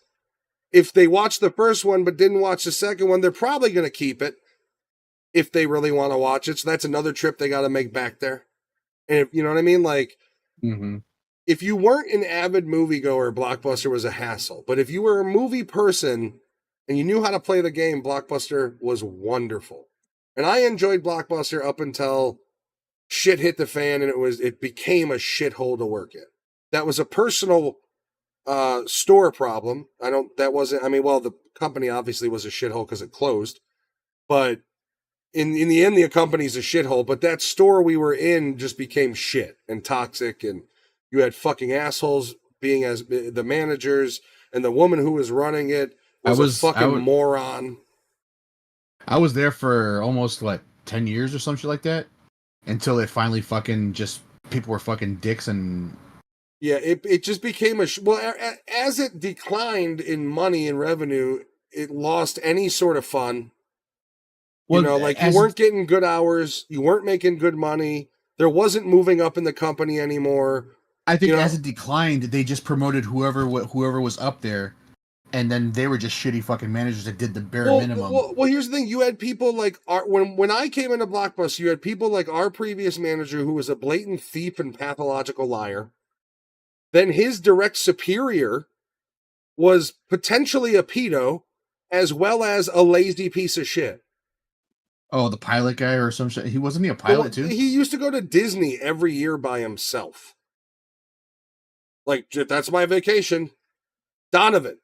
If they watched the first one but didn't watch the second one, they're probably going to keep it. if they really want to watch it. So that's another trip they got to make back there. And if, you know what I mean? Like, Mm-hmm. if you weren't an avid moviegoer, Blockbuster was a hassle. But if you were a movie person and you knew how to play the game, Blockbuster was wonderful. And I enjoyed Blockbuster up until shit hit the fan and it became a shithole to work in. That was a personal store problem. The company obviously was a shithole because it closed. But in the end, the company's a shithole. But that store we were in just became shit and toxic, and you had fucking assholes being as the managers, and the woman who was running it was a fucking moron. I was there for almost 10 years or some shit like that, until it finally fucking just people were fucking dicks and. Yeah, it just became as it declined in money and revenue, it lost any sort of fun. You weren't getting good hours, you weren't making good money, there wasn't moving up in the company anymore. I think as it declined, they just promoted whoever was up there, and then they were just shitty fucking managers that did the bare minimum. Well, here's the thing: you had people like when I came into Blockbuster, you had people like our previous manager who was a blatant thief and pathological liar. Then his direct superior was potentially a pedo, as well as a lazy piece of shit. Oh, the pilot guy or some shit. Wasn't he a pilot too? He used to go to Disney every year by himself. Like, that's my vacation. Donovan.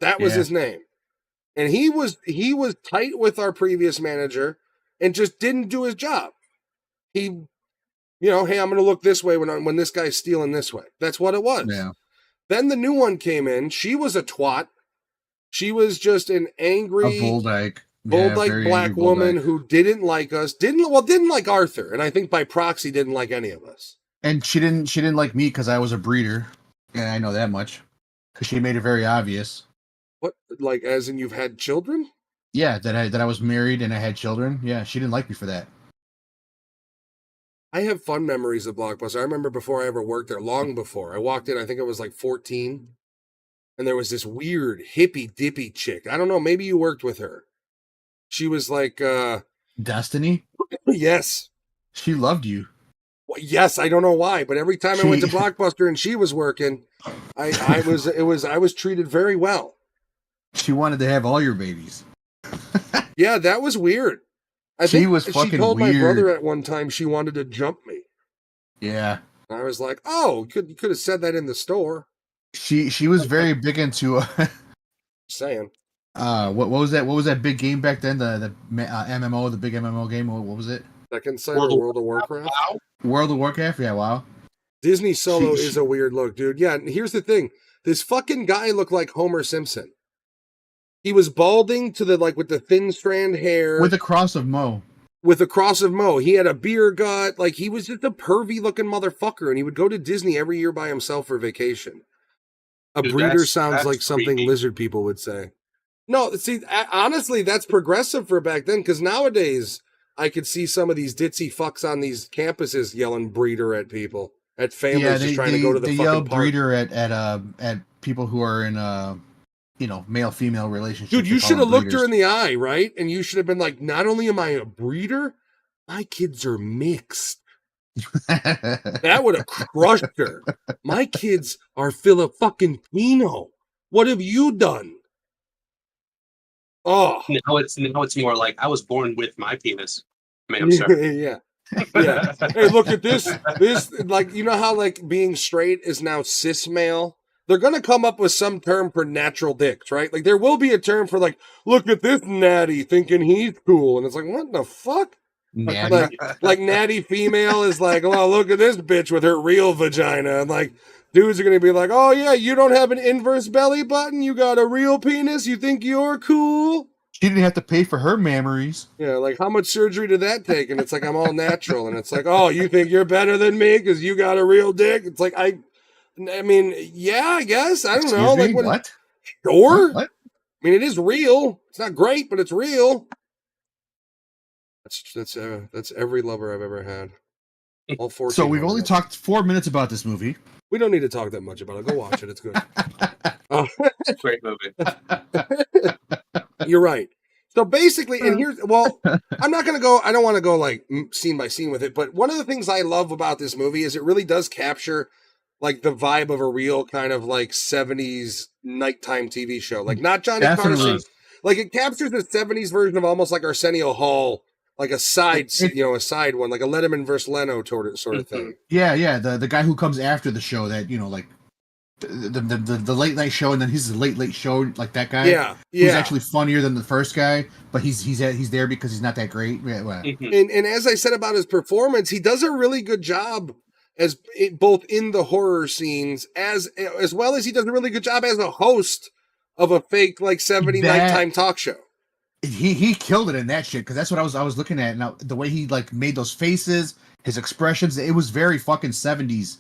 That was his name. And he was tight with our previous manager and just didn't do his job. He, hey, I'm going to look this way when this guy's stealing this way. That's what it was. Yeah. Then the new one came in. She was a twat. She was just an angry, Bulldyke black woman who didn't like us. Didn't like Arthur, and I think by proxy didn't like any of us. And she didn't like me because I was a breeder. Yeah, I know that much. Because she made it very obvious. What, like, as in you've had children? Yeah, that I was married and I had children. Yeah, she didn't like me for that. I have fun memories of Blockbuster. I remember before I ever worked there, long before. I walked in, I think I was 14. And there was this weird hippie dippy chick. I don't know, maybe you worked with her. She was like Destiny? Yes. She loved you. Well, yes, I don't know why, but every time I went to Blockbuster and she was working, I was treated very well. She wanted to have all your babies. Yeah, that was weird. She told my brother at one time she wanted to jump me. Yeah. I was like, "Oh, you could have said that in the store." She was very big into saying. What was that? What was that big game back then? The MMO, the big MMO game. What was it? Second Sight or World of Warcraft? Wow. World of Warcraft. Yeah, WoW. Disney Solo is a weird look, dude. Yeah, and here's the thing: this fucking guy looked like Homer Simpson. He was balding to with the thin strand hair, with a cross of Mo. With a cross of Mo, he had a beer gut. Like, he was just a pervy looking motherfucker, and he would go to Disney every year by himself for vacation. Breeder sounds like something lizard people would say. No, see, honestly, that's progressive for back then, because nowadays I could see some of these ditzy fucks on these campuses yelling breeder at people, at families just trying to go to the fucking park. They yell breeder at people who are in male-female relationships. Dude, you should have looked her in the eye, right? And you should have been like, not only am I a breeder, my kids are mixed. That would have crushed her. My kids are Filipino. What have you done? Oh, now it's more like I was born with my penis, ma'am, sir. Yeah. Hey, look at this. This, you know how being straight is now cis male. They're gonna come up with some term for natural dicks, right? There will be a term for look at this natty thinking he's cool, and it's what the fuck? Natty. Natty female is oh, look at this bitch with her real vagina, and dudes are gonna be oh yeah, you don't have an inverse belly button, you got a real penis, you think you're cool? She didn't have to pay for her mammaries. Yeah, how much surgery did that take? And it's I'm all natural, and it's oh, you think you're better than me because you got a real dick? It's I mean, yeah, I guess. I don't know. What? Sure. What? I mean, it is real. It's not great, but it's real. That's every lover I've ever had. All 14. So we've only talked 4 minutes about this movie. We don't need to talk that much about it. Go watch it. It's good. Great movie. You're right. So basically, and here's, well, I'm not going to go, I don't want to go like scene by scene with it, but one of the things I love about this movie is it really does capture like the vibe of a real kind of like 70s nighttime TV show. Like not Johnny Definitely. Carson. Like it captures the 70s version of almost like Arsenio Hall, like a side, a side one, like a Letterman versus Leno sort of thing. Yeah. The guy who comes after the show that, like the late night show, and then he's the late show, like that guy. Yeah. Who's actually funnier than the first guy, but he's there because he's not that great. And as I said about his performance, he does a really good job as both in the horror scenes as well as he does a really good job as a host of a fake like 70 nighttime talk show. He killed it in that shit, because that's what I was looking at. Now the way he like made those faces, his expressions, it was very fucking 70s.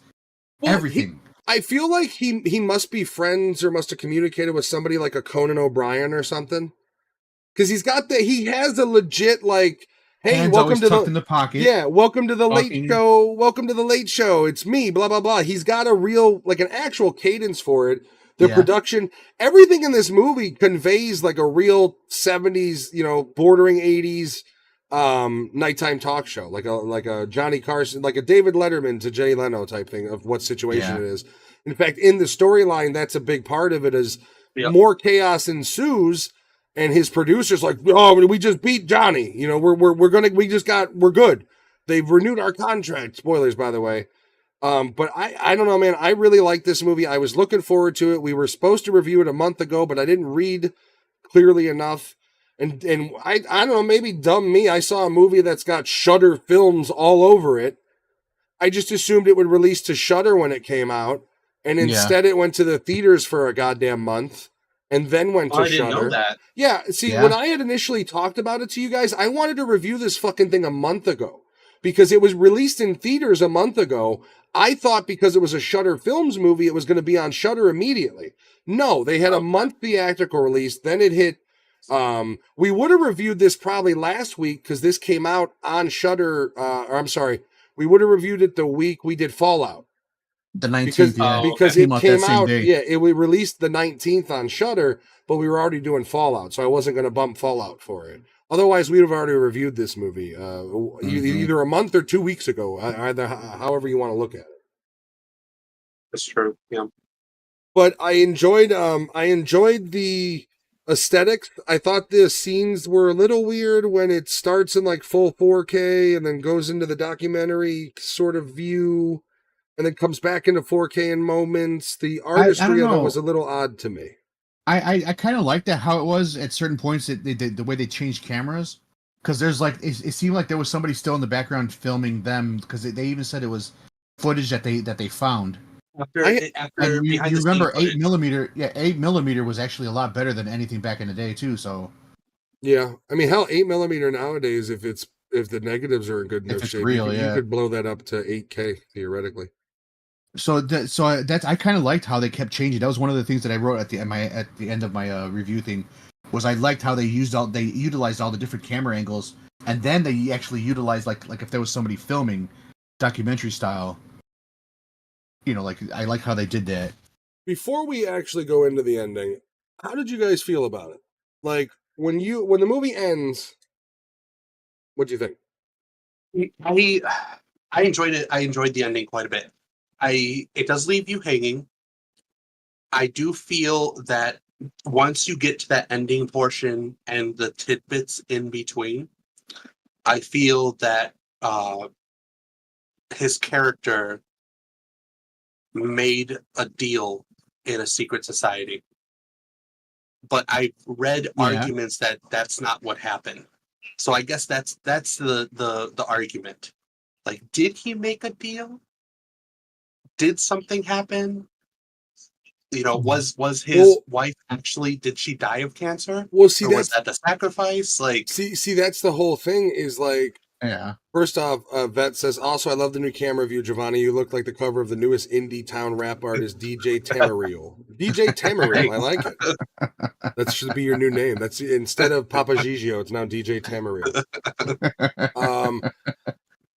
Well, everything. I feel like he must be friends or must have communicated with somebody like a Conan O'Brien or something. Because he has a legit like, hey, hands welcome to in the pocket. Yeah, welcome to the late show. Welcome to the late show. It's me, blah, blah, blah. He's got a real, like an actual cadence for it. The production, everything in this movie conveys like a real 70s, bordering 80s nighttime talk show, like a Johnny Carson, like a David Letterman to Jay Leno type thing of what situation it is. In fact, in the storyline, that's a big part of it is more chaos ensues, and his producer's like, oh, we just beat Johnny. We're good. They've renewed our contract. Spoilers, by the way. But I don't know, man. I really like this movie. I was looking forward to it. We were supposed to review it a month ago, but I didn't read clearly enough. And I don't know, maybe dumb me. I saw a movie that's got Shudder Films all over it. I just assumed it would release to Shudder when it came out, and instead it went to the theaters for a goddamn month, and then went to Shudder. I didn't know that. Yeah, see, when I had initially talked about it to you guys, I wanted to review this fucking thing a month ago because it was released in theaters a month ago. I thought because it was a Shudder Films movie, it was going to be on Shudder immediately. No, they had a month theatrical release, then it hit. We would have reviewed this probably last week because this came out on Shudder. We would have reviewed it the week we did Fallout. The 19th, because it came out. We released the 19th on Shudder, but we were already doing Fallout, so I wasn't going to bump Fallout for it. Otherwise, we'd have already reviewed this movie either a month or 2 weeks ago. Either however you want to look at it. That's true. Yeah. But I enjoyed the aesthetics. I thought the scenes were a little weird when it starts in like full 4K and then goes into the documentary sort of view and then comes back into 4K in moments. The artistry of it was a little odd to me. I kind of liked that how it was at certain points, the way they changed cameras, because there's like it seemed like there was somebody still in the background filming them, because they even said it was footage that they found. After you remember 8mm? Yeah, 8mm was actually a lot better than anything back in the day too. So yeah, I mean, hell, 8mm nowadays, if the negatives are in good enough shape, you could blow that up to 8K theoretically. So that's I kind of liked how they kept changing. That was one of the things that I wrote at the end of my review thing. Was I liked how they utilized all the different camera angles, and then they actually utilized like if there was somebody filming documentary style. I like how they did that. Before we actually go into the ending, how did you guys feel about it? Like when the movie ends, what do you think? I enjoyed it. I enjoyed the ending quite a bit. It does leave you hanging. I do feel that once you get to that ending portion and the tidbits in between, I feel that his character made a deal in a secret society. But I read arguments that that's not what happened. So I guess that's the argument. Like, did he make a deal? Did something happen? Was his wife actually, did she die of cancer? Well, see, was that the sacrifice? Like, see, that's the whole thing is like, first off, Vet says, also, I love the new camera view, Giovanni. You look like the cover of the newest indie town rap artist, DJ Tamariel. DJ Tamariel, I like it. That should be your new name. That's instead of Papa Gigio, it's now DJ Tamariel.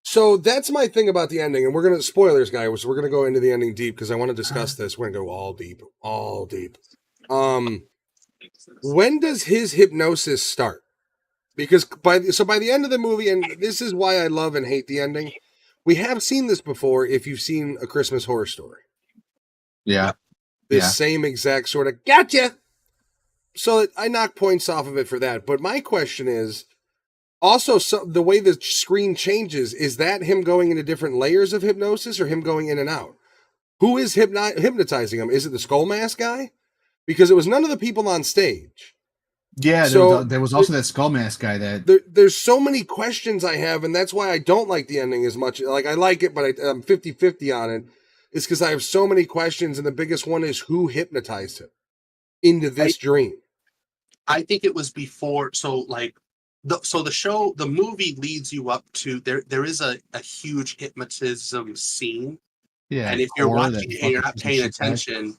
So that's my thing about the ending, and we're going to, spoilers, guys, we're going to go into the ending deep, because I want to discuss this. We're going to go all deep. When does his hypnosis start? Because by the end of the movie, and this is why I love and hate the ending, we have seen this before. If you've seen A Christmas Horror Story, Yeah. this Yeah. same exact sort of gotcha. So I knock points off of it for that. But my question is also, the way the screen changes, is that him going into different layers of hypnosis or him going in and out? Who is hypnotizing him? Is it the skull mask guy? Because it was none of the people on stage. Yeah, So there was also that skull mask guy that there's so many questions I have, and that's why I don't like the ending as much. Like, I like it, but I'm 50-50 on it. It's because I have so many questions, and the biggest one is who hypnotized him into this dream. I think it was before. So like, the movie leads you up to there is a huge hypnotism scene. yeah. And if you're core that watching and fucking you're not piece of paying shit guy. attention,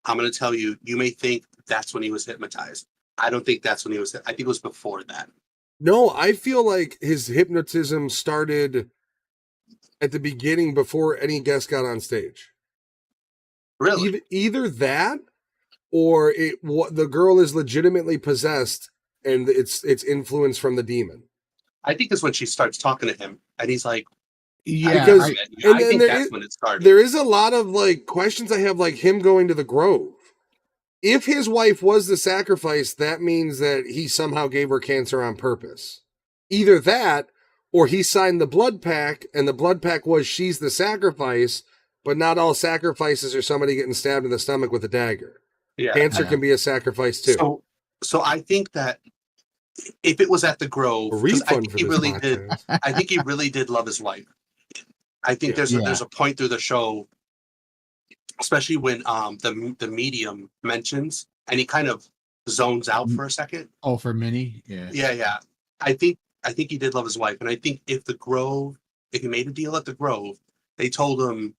I'm going to tell you, you may think that's when he was hypnotized. I don't think that's when he was. I think it was before that. No, I feel like his hypnotism started at the beginning before any guest got on stage. Really? Either that, or the girl is legitimately possessed, and it's influence from the demon. I think it's when she starts talking to him, and he's like, Yeah, Because- I and think there that's is- when it started. There is a lot of like questions I have, like him going to the grove. If his wife was the sacrifice, that means that he somehow gave her cancer on purpose. Either that, or he signed the blood pact, and the blood pact was she's the sacrifice, but not all sacrifices are somebody getting stabbed in the stomach with a dagger. Yeah. Cancer Yeah. can be a sacrifice too. So I think that if it was at the Grove, A 'cause I refund think for he this really did. podcast. I think he really did love his wife. I think there's Yeah. a point through the show, especially when the medium mentions, and he kind of zones out for a second. Oh, for Minnie? Yeah. Yeah. I think he did love his wife, and I think if he made a deal at the Grove, they told him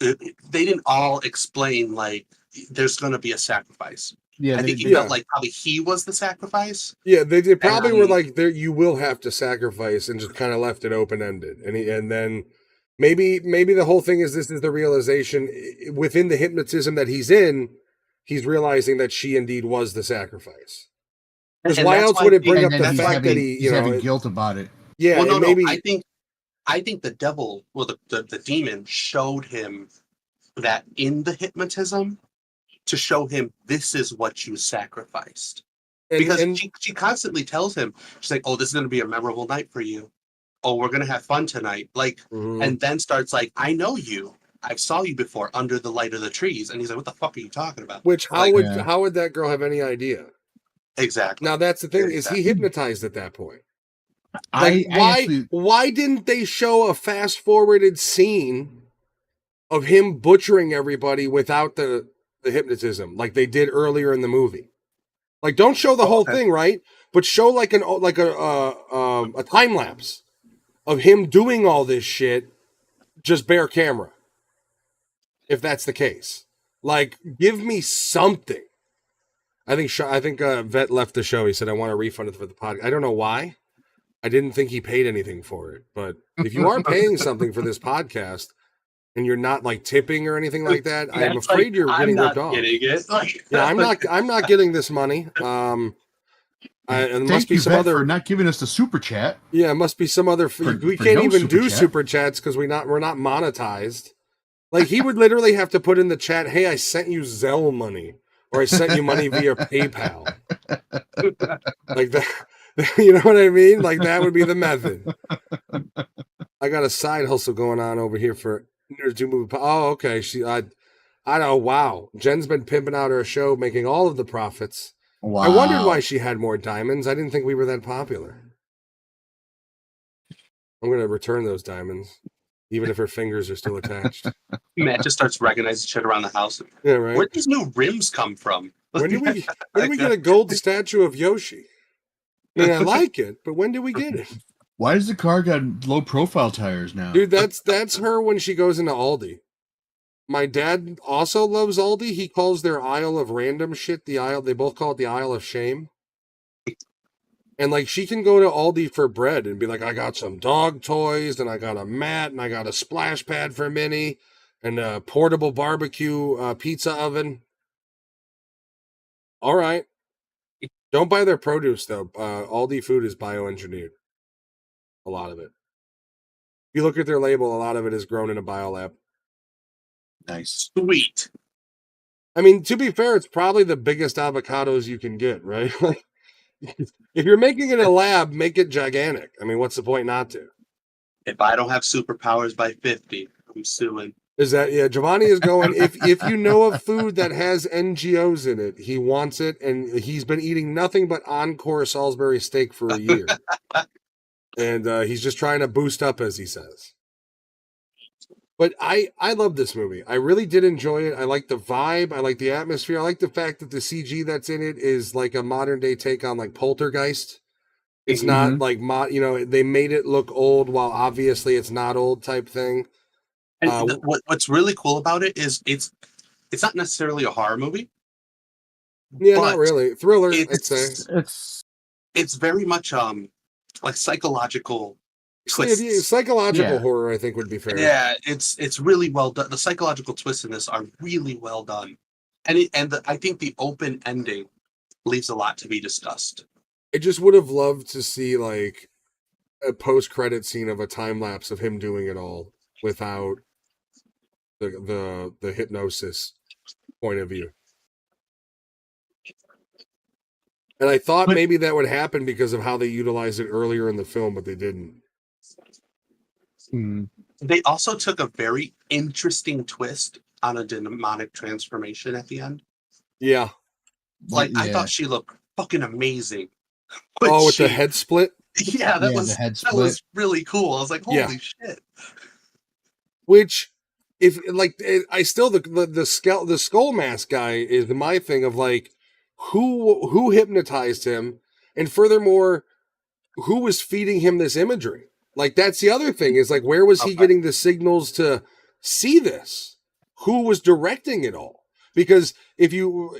they didn't all explain like there's going to be a sacrifice. Yeah, I think he Yeah. felt like probably he was the sacrifice. Yeah, they probably were And- like, "There, you will have to sacrifice," and just kind of left it open ended. And then maybe the whole thing is this is the realization within the hypnotism that he's in. He's realizing that she indeed was the sacrifice. Because And why that's else why would it he- bring And up then the he's fact having, that he, he's having guilt about it. yeah, Well, no, and maybe I think the devil, well, the demon showed him that in the hypnotism to show him this is what you sacrificed. Because she constantly tells him, she's like, "Oh, this is going to be a memorable night for you. Oh, we're going to have fun tonight." Like, Mhm. and then starts like, "I know you. I saw you before under the light of the trees." And he's like, "What the fuck are you talking about?" Which like- how would that girl have any idea? Exactly. Now that's the thing: is he Exactly. hypnotized at that point? I why actually, why didn't they show a fast forwarded scene of him butchering everybody without the hypnotism like they did earlier in the movie? Like, don't show the whole okay. thing, right? But show like a time lapse of him doing all this shit, just bare camera. If that's the case, like, give me something. I think Vet left the show. He said, "I want a refund for the podcast." I don't know why. I didn't think he paid anything for it, but if you are paying something for this podcast and you're not like tipping or anything like that, I'm That's afraid like, you're I'm getting not ripped off. getting it. Like, Yeah, I'm not getting this money. And there must thank be you, some Vet, other. for not giving us the super chat. Yeah, it must be some other. We for can't no even super do chat. super chats because we're not monetized. Like, he would literally have to put in the chat, "Hey, I sent you Zelle money, or I sent you money via PayPal." Like that. You know what I mean? Like, that would be the method. I got a side hustle going on over here for Nerds Who Move. Oh, okay. I know. Wow, Jen's been pimping out her show, making all of the profits. Wow. I wondered why she had more diamonds. I didn't think we were that popular. I'm gonna return those diamonds, even if her fingers are still attached. Matt just starts recognizing shit around the house. Yeah, right. Where'd these new rims come from? When did we get a gold statue of Yoshi? I mean, I like it, but when did we get it? Why does the car got low profile tires now? Dude, that's her when she goes into Aldi. My dad also loves Aldi. He calls their aisle of random shit the aisle. They both call it the aisle of shame. And like, she can go to Aldi for bread and be like, "I got some dog toys, and I got a mat, and I got a splash pad for Minnie, and a portable barbecue pizza oven." All right. Don't buy their produce though. Aldi food is bioengineered. A lot of it. If you look at their label, a lot of it is grown in a biolab. Nice. Sweet. I mean, to be fair, it's probably the biggest avocados you can get, right? If you're making it in a lab, make it gigantic. I mean, what's the point not to? If I don't have superpowers by 50, I'm suing. Is that Giovanni is going, if you know of food that has NGOs in it, he wants it, and he's been eating nothing but Encore Salisbury steak for a year. And he's just trying to boost up, as he says. But I love this movie. I really did enjoy it. I like the vibe. I like the atmosphere. I like the fact that the CG that's in it is like a modern day take on like Poltergeist. It's not like they made it look old while obviously it's not old type thing. And what's really cool about it is it's not necessarily a horror movie. Yeah, not really. Thriller, I'd say. It's very much like psychological twists. Psychological horror, I think, would be fair. Yeah, it's really well done. The psychological twists in this are really well done, and I think the open ending leaves a lot to be discussed. I just would have loved to see like a post-credit scene of a time lapse of him doing it all without the hypnosis point of view. And I thought maybe that would happen because of how they utilized it earlier in the film, but they didn't. They also took a very interesting twist on a demonic transformation at the end. Yeah. I thought she looked fucking amazing. With the head split? Yeah, that was really cool. I was like, holy shit. Which, if like, I still the skull mask guy is my thing of like, who hypnotized him, and furthermore, who was feeding him this imagery? Like, that's the other thing is like, where was he getting the signals to see this? Who was directing it all? Because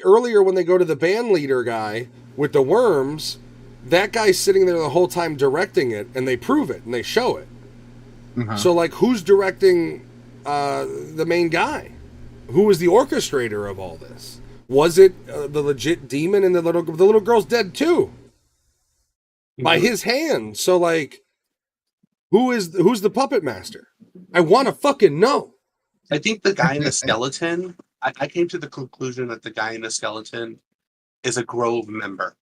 earlier when they go to the band leader guy with the worms, that guy's sitting there the whole time directing it, and they prove it and they show it. So like, who's directing the main guy? Who was the orchestrator of all this? Was it the legit demon? And the little girl's dead too by his hand. So like, who's the puppet master? I want to fucking know. I think the guy in the skeleton. I came to the conclusion that the guy in the skeleton is a Grove member.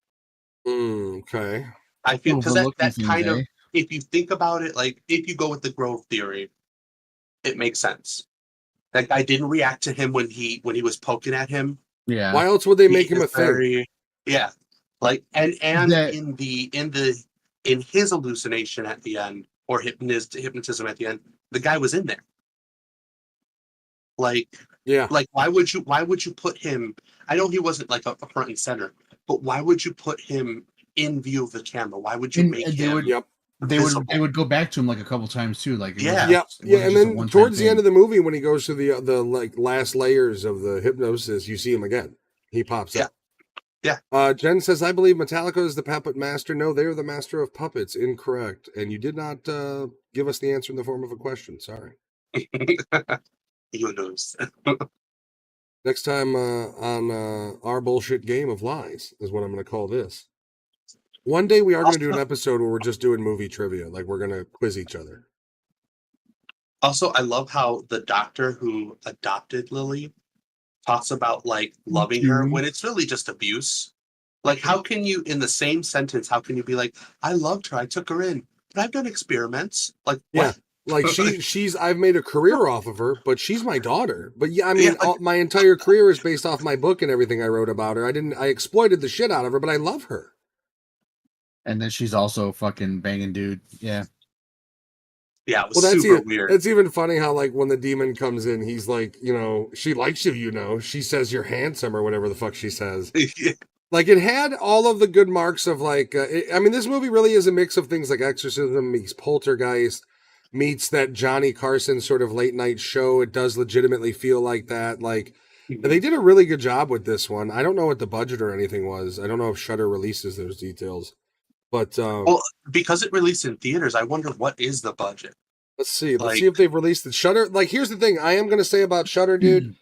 Okay. I feel because that kind of, if you think about it, like if you go with the Grove theory, it makes sense. That guy didn't react to him when he was poking at him. Yeah. Why else would they make him a thing? Yeah. Like and in his hallucination at the end, or hypnotism at the end, the guy was in there. Like why would you put him? I know he wasn't like a front and center, but why would you put him in view of the camera? Why would you make him? They would go back to him like a couple times too, like and then towards the end of the movie, when he goes to the like last layers of the hypnosis, you see him again. He pops up. Yeah. Jen says, "I believe Metallica is the puppet master." No, they're the master of puppets. Incorrect. And you did not give us the answer in the form of a question. Sorry. You knows. Next time on our bullshit game of lies is what I'm going to call this. One day we are going to do an episode where we're just doing movie trivia. Like, we're going to quiz each other. Also, I love how the doctor who adopted Lily talks about like loving her when it's really just abuse. Like, how can you, in the same sentence, how can you be like, I loved her, I took her in, but I've done experiments. Like, what? Like I've made a career off of her, but she's my daughter. But yeah, I mean, my entire career is based off my book and everything I wrote about her. I exploited the shit out of her, but I love her. And then she's also fucking banging dude. Yeah. Yeah, it was super weird. It's even funny how, like, when the demon comes in, he's like, she likes you, she says you're handsome or whatever the fuck she says. Like, it had all of the good marks of, like, this movie really is a mix of things like Exorcism meets Poltergeist, meets that Johnny Carson sort of late night show. It does legitimately feel like that. Like, they did a really good job with this one. I don't know what the budget or anything was. I don't know if Shudder releases those details. But well, because it released in theaters, I wonder what is the budget. Let's see. Let's see if they've released it. Shudder. Like, here's the thing. I am going to say about Shudder, dude.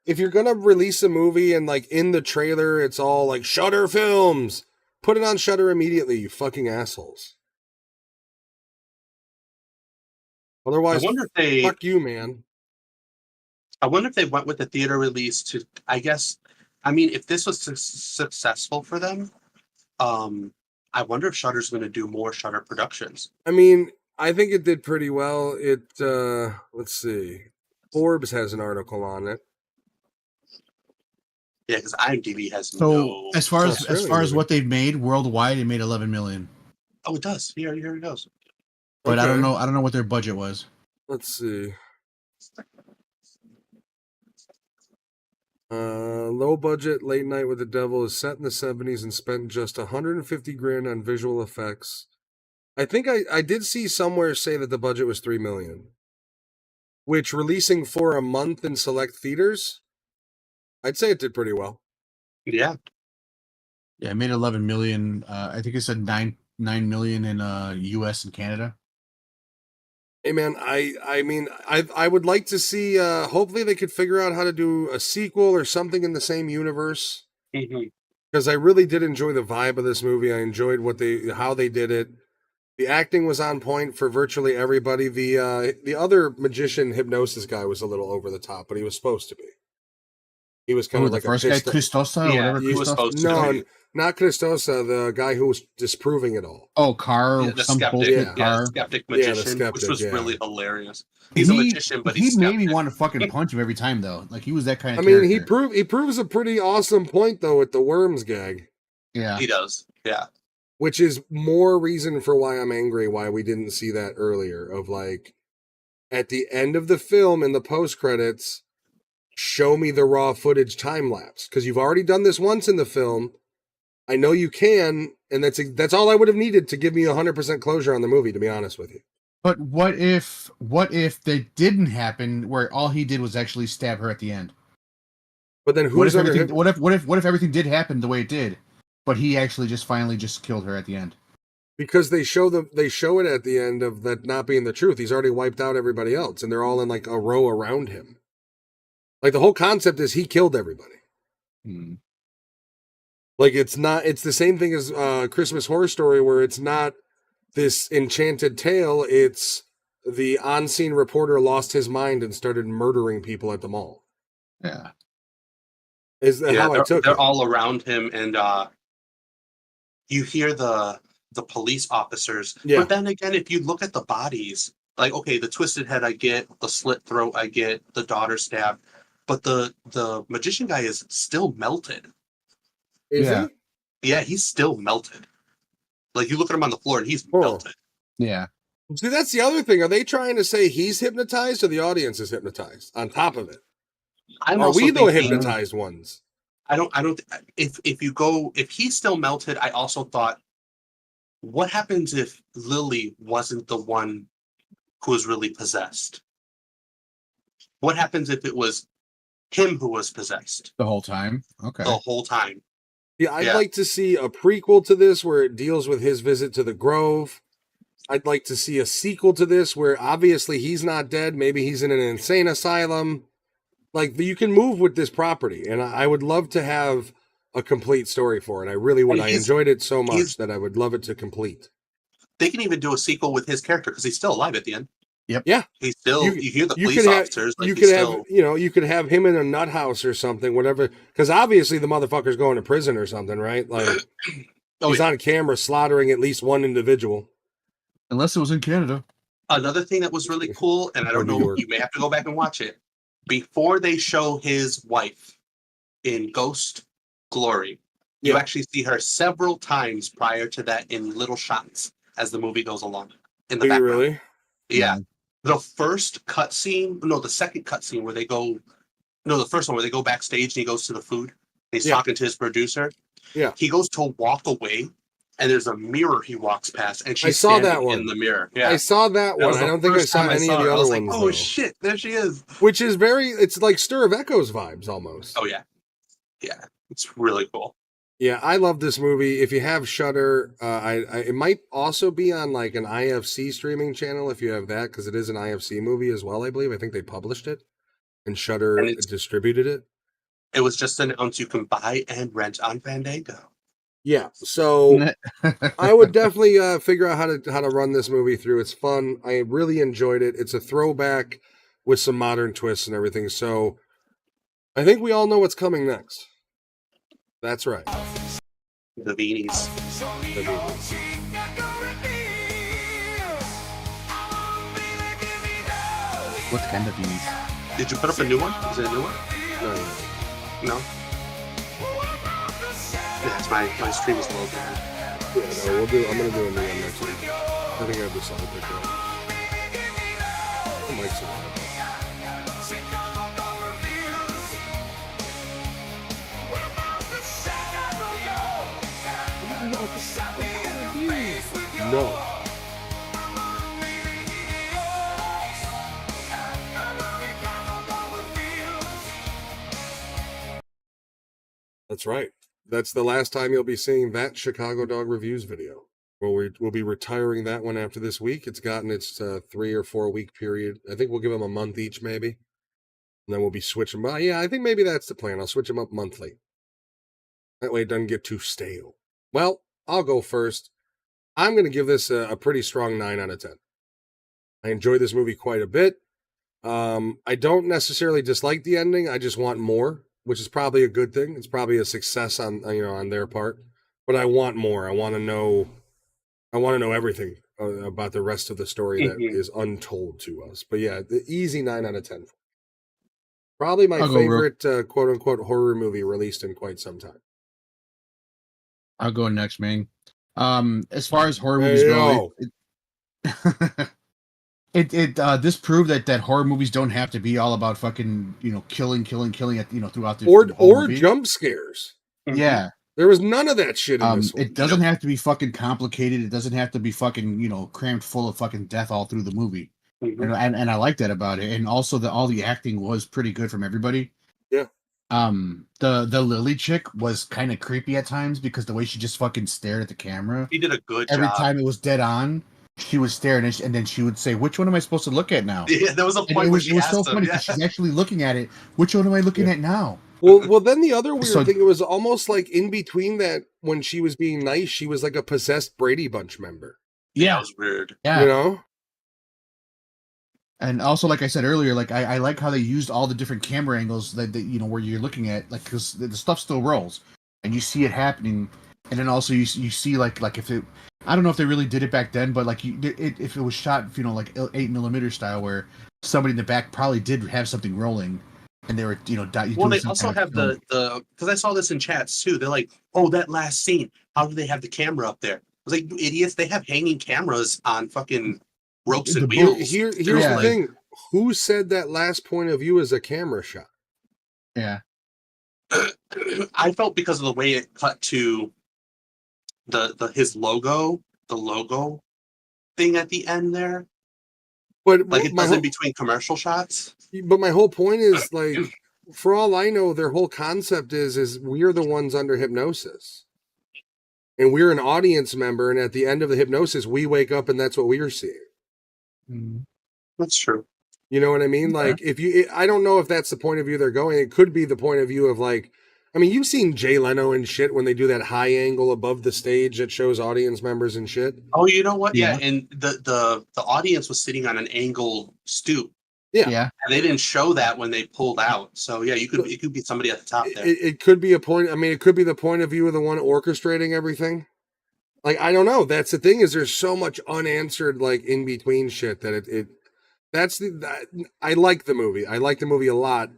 If you're going to release a movie and, like, in the trailer, it's all like Shudder Films, Put it on Shudder immediately, you fucking assholes. I Otherwise, wonder if they. fuck you, man. I wonder if they went with the theater release to. I guess. I mean, if this was successful for them, I wonder if Shudder's going to do more Shudder productions. I mean, I think it did pretty well. It let's see. Forbes has an article on it. Yeah, because IMDb has So no. as far It's as Australian what they've made worldwide, it made 11 million. Oh, it does. Here it goes. But I Okay. don't know. I don't know what their budget was. Let's see. Low budget Late Night with the Devil is set in the 70s and spent just 150 grand on visual effects. I think I did see somewhere say that the budget was 3 million. Which, releasing for a month in select theaters, I'd say it did pretty well. Yeah. Yeah, it made 11 million. I think it said 9 million in US and Canada. Hey man, I mean I would like to see hopefully they could figure out how to do a sequel or something in the same universe. Mm-hmm. Because I really did enjoy the vibe of this movie. I enjoyed how they did it. The acting was on point for virtually everybody. The other magician hypnosis guy was a little over the top, but he was supposed to be. He was kind Who, of like the first guy, Christosa, or Yeah, whatever. he was Christos- supposed to No, be. not Christosa, the guy who was disproving it all. Oh, Carr, Yeah, the some skeptic, bullshit Yeah. Carr. skeptic Yeah, the magician, which skeptic, was yeah. really hilarious. He's a magician, but he's he made me skeptic. want to fucking punch him every time, though. Like he was that kind I of. mean, character. he proves a pretty awesome point though with the worms gag, Yeah. He does. Yeah. which is more reason for why I'm angry why we didn't see that earlier. Of like, at the end of the film in the post credits, show me the raw footage time lapse because you've already done this once in the film. I know you can, and that's all I would have needed to give me 100% closure on the movie. To be honest with you. But what if that didn't happen, where all he did was actually stab her at the end? But then What who's if under everything? him? What if everything did happen the way it did, but he actually just finally just killed her at the end? Because they show it at the end of that not being the truth. He's already wiped out everybody else, and they're all in like a row around him. Like the whole concept is he killed everybody. Hmm. Like it's the same thing as Christmas Horror Story, where it's not this enchanted tale. It's the on-scene reporter lost his mind and started murdering people at the mall. Yeah. Is that how I took they're it? all around him, and you hear the police officers. Yeah. But then again, if you look at the bodies, like okay, the twisted head I get, the slit throat I get, the daughter stabbed, but the magician guy is still melted. Is Yeah. Yeah, he's still melted. Like you look at him on the floor and he's Oh. melted. Yeah. he? See, that's the other thing. Are they trying to say he's hypnotized or the audience is hypnotized? On top of it, I'm are also we the thinking, hypnotized ones? I don't. If he's still melted, I also thought, what happens if Lily wasn't the one who was really possessed? What happens if it was him who was possessed The whole time. Okay. the whole time? Yeah, I'd Yeah. like to see a prequel to this where it deals with his visit to the Grove. I'd like to see a sequel to this where obviously he's not dead. Maybe he's in an insane asylum. Like, you can move with this property, and I would love to have a complete story for it. I really would. And I he's- enjoyed it so much he's- that I would love it to complete. They can even do a sequel with his character because he's still alive at the end. Yep. Yeah. He's still. You- You hear the you police could have- officers. Like you he's could have, still. you could have him in a nut house or something, whatever. Because obviously the motherfucker's going to prison or something, right? Like, Oh, he's yeah. on camera slaughtering at least one individual. Unless it was in Canada. Another thing that was really cool, and I Or don't New know, York. you may have to go back and watch it. Before they show his wife in Ghost Glory, you Yeah. actually see her several times prior to that in little shots as the movie goes along. In the Do you background. really? Yeah. The first cutscene, no, the second cutscene where they go, no, the first one where they go backstage and he goes to the food. And he's Yeah. talking to his producer. Yeah. He goes to walk away, and there's a mirror he walks past, and she's saw that standing one. in the mirror. Yeah. I saw that That one. was I the don't think I first saw time any of her. the I other was like, ones. oh though. shit, there she is. Which is it's like Stir of Echoes vibes almost. Oh yeah, yeah, it's really cool. Yeah, I love this movie. If you have Shudder, it might also be on like an IFC streaming channel if you have that, because it is an IFC movie as well. I believe. I think they published it, and Shudder And it's- distributed it. It was just announced you can buy and rent on Fandango. Yeah, so I would definitely figure out how to run this movie through. It's fun. I really enjoyed it. It's a throwback with some modern twists and everything. So I think we all know what's coming next. That's right. The Beanies. The Beatles. What kind of beanies? Did you put up a new one? Is it a new one? No, No. Yeah, it's my stream is low there. yeah, no, I'm gonna do a new one next week. I think I have the song picked up. The mic's alive. No. That's right. That's the last time you'll be seeing that Chicago Dog Reviews video. We'll be retiring that one after this week. It's gotten its 3 or 4 week period. I think we'll give them a month each, maybe. And then we'll be switching. Well, yeah, I think maybe that's the plan. I'll switch them up monthly. That way it doesn't get too stale. Well, I'll go first. I'm going to give this a pretty strong 9 out of 10. I enjoy this movie quite a bit. I don't necessarily dislike the ending. I just want more, which is probably a good thing. It's probably a success on their part. But I want more. I want to know everything about the rest of the story that is untold to us. But yeah, the easy 9 out of 10. Probably my favorite quote unquote horror movie released in quite some time. I'll go next, man. As far as horror movies go, this proved that horror movies don't have to be all about fucking killing at throughout the whole movie. Jump scares. Yeah, there was none of that shit in this one. It doesn't have to be fucking complicated. It doesn't have to be fucking crammed full of fucking death all through the movie. And I like that about it. And also all the acting was pretty good from everybody. Yeah. The Lily chick was kind of creepy at times because the way she just fucking stared at the camera. He did a good job. Every time it was dead on, she was staring, and then she would say, "Which one am I supposed to look at now?" Yeah, there was a point where it was so funny because she's actually looking at it. Which one am I looking at now? Well, then the other weird thing, it was almost like in between that, when she was being nice, she was like a possessed Brady Bunch member. Yeah, it was weird. Yeah, And also, like I said earlier, like I like how they used all the different camera angles that where you're looking at, like, because the stuff still rolls and you see it happening, and then also you see like if it, I don't know if they really did it back then, but like if it was shot, like 8mm style, where somebody in the back probably did have something rolling, and they were well, they also have the because I saw this in chats too. They're like, oh, that last scene, how do they have the camera up there? I was like, you idiots, they have hanging cameras on fucking ropes and wheels. Here's the thing. Who said that last point of view is a camera shot? Yeah. I felt because of the way it cut to his logo, the logo thing at the end there. But like it does in between commercial shots. But my whole point is, like, for all I know, their whole concept is we're the ones under hypnosis. And we're an audience member, and at the end of the hypnosis, we wake up and that's what we're seeing. That's true. You know what I mean? Like, I don't know if that's the point of view they're going. It could be the point of view of, like, I mean, you've seen Jay Leno and shit when they do that high angle above the stage that shows audience members and shit. Oh, you know what? Yeah, and the audience was sitting on an angled stoop. Yeah. And they didn't show that when they pulled out. So yeah, it could be somebody at the top there. It could be a point. I mean, it could be the point of view of the one orchestrating everything. Like, I don't know. That's the thing, is there's so much unanswered, like, in between shit that I like the movie. I like the movie a lot.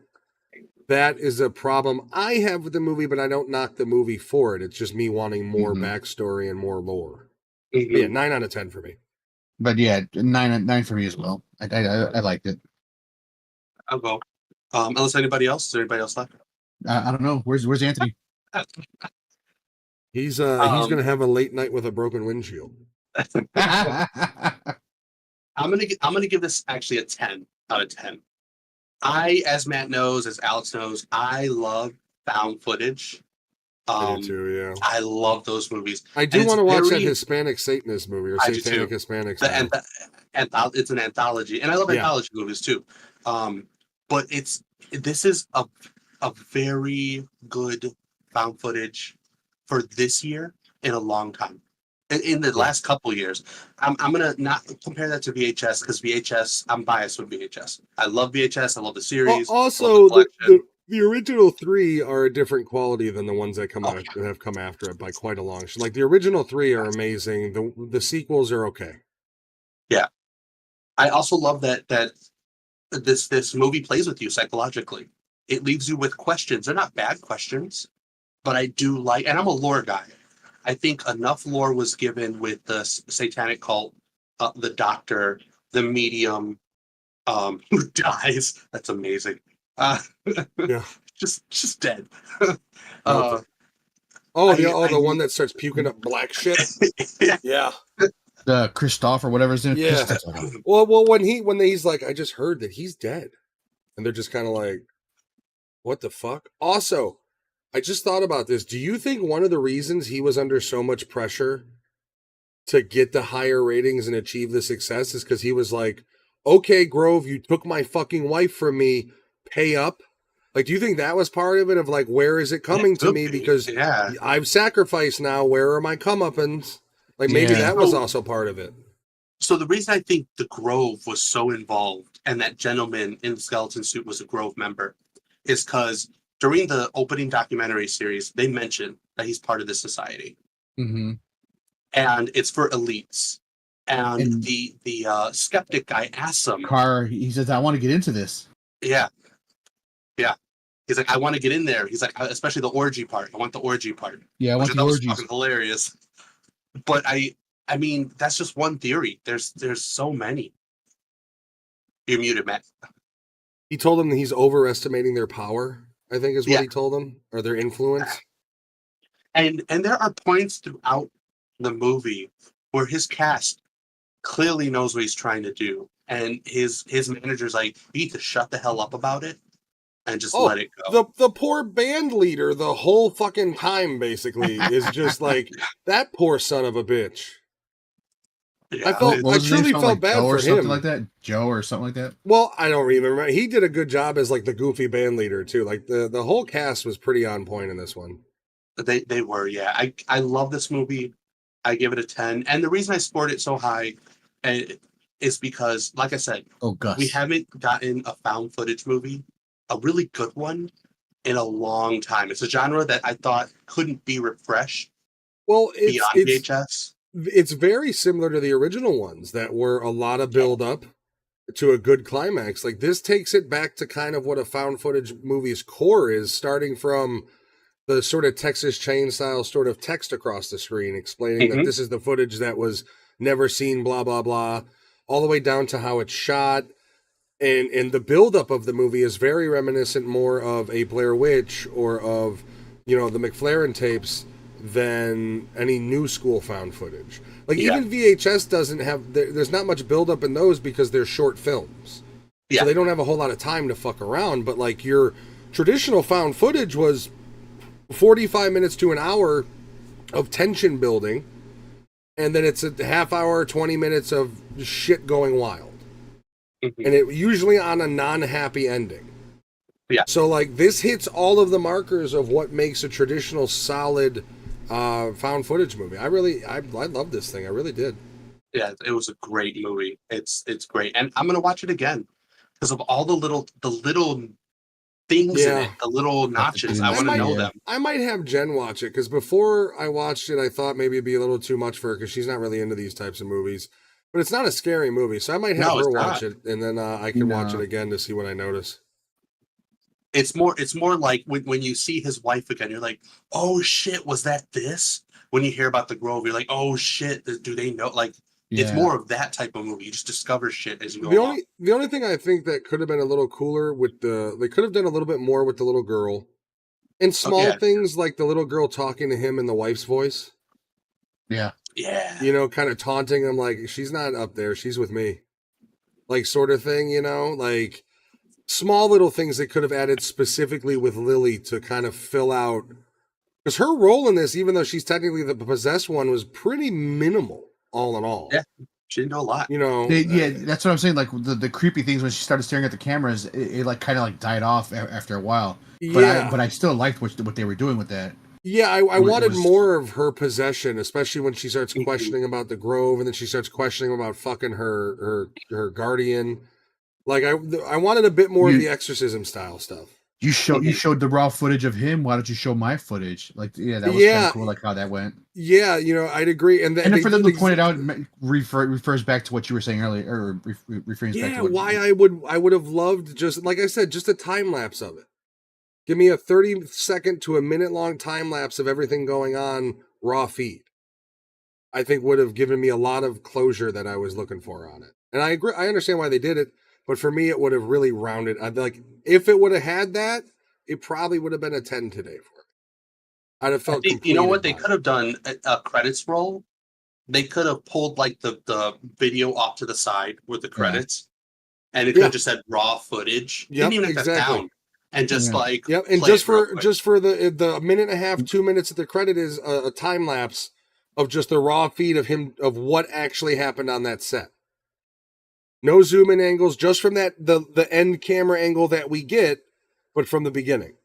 That is a problem I have with the movie, but I don't knock the movie for it. It's just me wanting more backstory and more lore. Yeah, 9 out of 10 for me. But yeah, 9 for me as well. I liked it. I'll go. Unless anybody else. Is there anybody else left? I don't know. Where's Anthony? He's gonna have a late night with a broken windshield. I'm gonna give this actually a 10 out of 10. As Matt knows, as Alex knows, I love found footage. I do too, yeah. I love those movies. I do want to watch that Hispanic Satanist movie, or Satanic Hispanics. It's an anthology, and I love anthology movies too. But this is a very good found footage for this year in a long time. In the last couple of years, I'm gonna not compare that to VHS because VHS, I'm biased with VHS. I love VHS. I love the series. Also, love the original 3 are a different quality than the ones that have come after it by quite a long shot. Like the original 3 are amazing. The sequels are okay. Yeah, I also love that this movie plays with you psychologically. It leaves you with questions. They're not bad questions, but I do like, and I'm a lore guy. I think enough lore was given with the satanic cult, the doctor, the medium, who dies. That's amazing. Yeah. just dead. The one that starts puking up black shit. Yeah. The Christoph or whatever his name. Yeah. Well, when he's like, I just heard that he's dead, and they're just kind of like, what the fuck? Also, I just thought about this. Do you think one of the reasons he was under so much pressure to get the higher ratings and achieve the success is because he was like, okay, Grove, you took my fucking wife from me, pay up? Like, do you think that was part of it? Of like, where is it coming to me? Because I've sacrificed now. Where are my comeuppance? Like, maybe that was also part of it. So the reason I think the Grove was so involved and that gentleman in the skeleton suit was a Grove member is because during the opening documentary series, they mentioned that he's part of this society. Mm-hmm. And it's for elites. And the skeptic guy asks him. He says, I want to get into this. Yeah. Yeah. He's like, I want to get in there. He's like, especially the orgy part. I want the orgy part. Yeah, I want the orgies. That was fucking hilarious. But I mean, that's just one theory. There's so many. You're muted, Matt. He told him that he's overestimating their power, I think is what he told them, or their influence. And there are points throughout the movie where his cast clearly knows what he's trying to do. And his manager's like, you need to shut the hell up about it and just let it go. The poor band leader the whole fucking time basically is just like, that poor son of a bitch. Yeah. I truly felt bad for him. Something like that? Joe or something like that? Well, I don't remember. He did a good job as like the goofy band leader too. Like the whole cast was pretty on point in this one. They were, yeah. I love this movie. I give it a 10. And the reason I scored it so high is because, like I said, we haven't gotten a found footage movie, a really good one, in a long time. It's a genre that I thought couldn't be refreshed beyond VHS. It's very similar to the original ones that were a lot of build up to a good climax. Like this takes it back to kind of what a found footage movie's core is, starting from the sort of Texas Chainsaw sort of text across the screen explaining that this is the footage that was never seen, blah, blah, blah, all the way down to how it's shot. And the buildup of the movie is very reminiscent more of a Blair Witch or of, the McLaren tapes than any new school found footage. Like even VHS doesn't have, there's not much buildup in those because they're short films. Yeah. So they don't have a whole lot of time to fuck around. But like your traditional found footage was 45 minutes to an hour of tension building, and then it's a half hour, 20 minutes of shit going wild. And it usually on a non-happy ending. Yeah. So like this hits all of the markers of what makes a traditional solid found footage movie. I love this thing. I really did. Yeah, it was a great movie. It's great. And I'm gonna watch it again because of all the little things in it, the little notches. I want to know them. I might have Jen watch it because before I watched it, I thought maybe it'd be a little too much for her because she's not really into these types of movies. But it's not a scary movie, so I might have her watch it, and then I can watch it again to see what I notice. It's more like when you see his wife again, you're like, oh shit, was that this? When you hear about the Grove, you're like, oh shit, do they know? Like, it's more of that type of movie. You just discover shit as you go along. The only thing I think that could have been a little cooler they could have done a little bit more with the little girl. And small things like the little girl talking to him in the wife's voice. Yeah. Yeah. Kind of taunting him like, she's not up there, she's with me. Like sort of thing, like small little things that could have added specifically with Lily to kind of fill out. Because her role in this, even though she's technically the possessed one, was pretty minimal, all in all. Yeah, she didn't do a lot. That's what I'm saying. Like the creepy things when she started staring at the cameras, it like kind of like died off after a while. But I still liked what they were doing with that. Yeah, I It wanted was- more of her possession, especially when she starts Mhm. questioning about the Grove, and then she starts questioning about fucking her guardian. Like I wanted a bit more of You- the exorcism style stuff. You Mhm. showed the raw footage of him. Why don't you show my footage? Like, yeah, that was kind Yeah. of cool. Like how that went. Yeah, I'd agree. And, And then they for them did to point it ex- out refers back to what you were saying earlier, or refrains back Yeah, to what. why I would have loved, just like I said, just a time lapse of it. Give me a 30-second to a minute long time lapse of everything going on raw feed. I think would have given me a lot of closure that I was looking for on it. And I agree, I understand why they did it, but for me it would have really rounded. I'd like, if it would have had that, it probably would have been a 10 today for it. I'd have I felt think, you know what they completed by could have done a credits roll. They could have pulled like the video off to the side with the credits, and it could Yeah. have just said raw footage. Yep, Didn't even have exactly. to sound, and just Yeah. like Yep, and play it real quick. just for the minute and a half, 2 minutes at the credit is a time lapse of just the raw feed of him, of what actually happened on that set. No zoom in angles, just from that the end camera angle that we get, but from the beginning.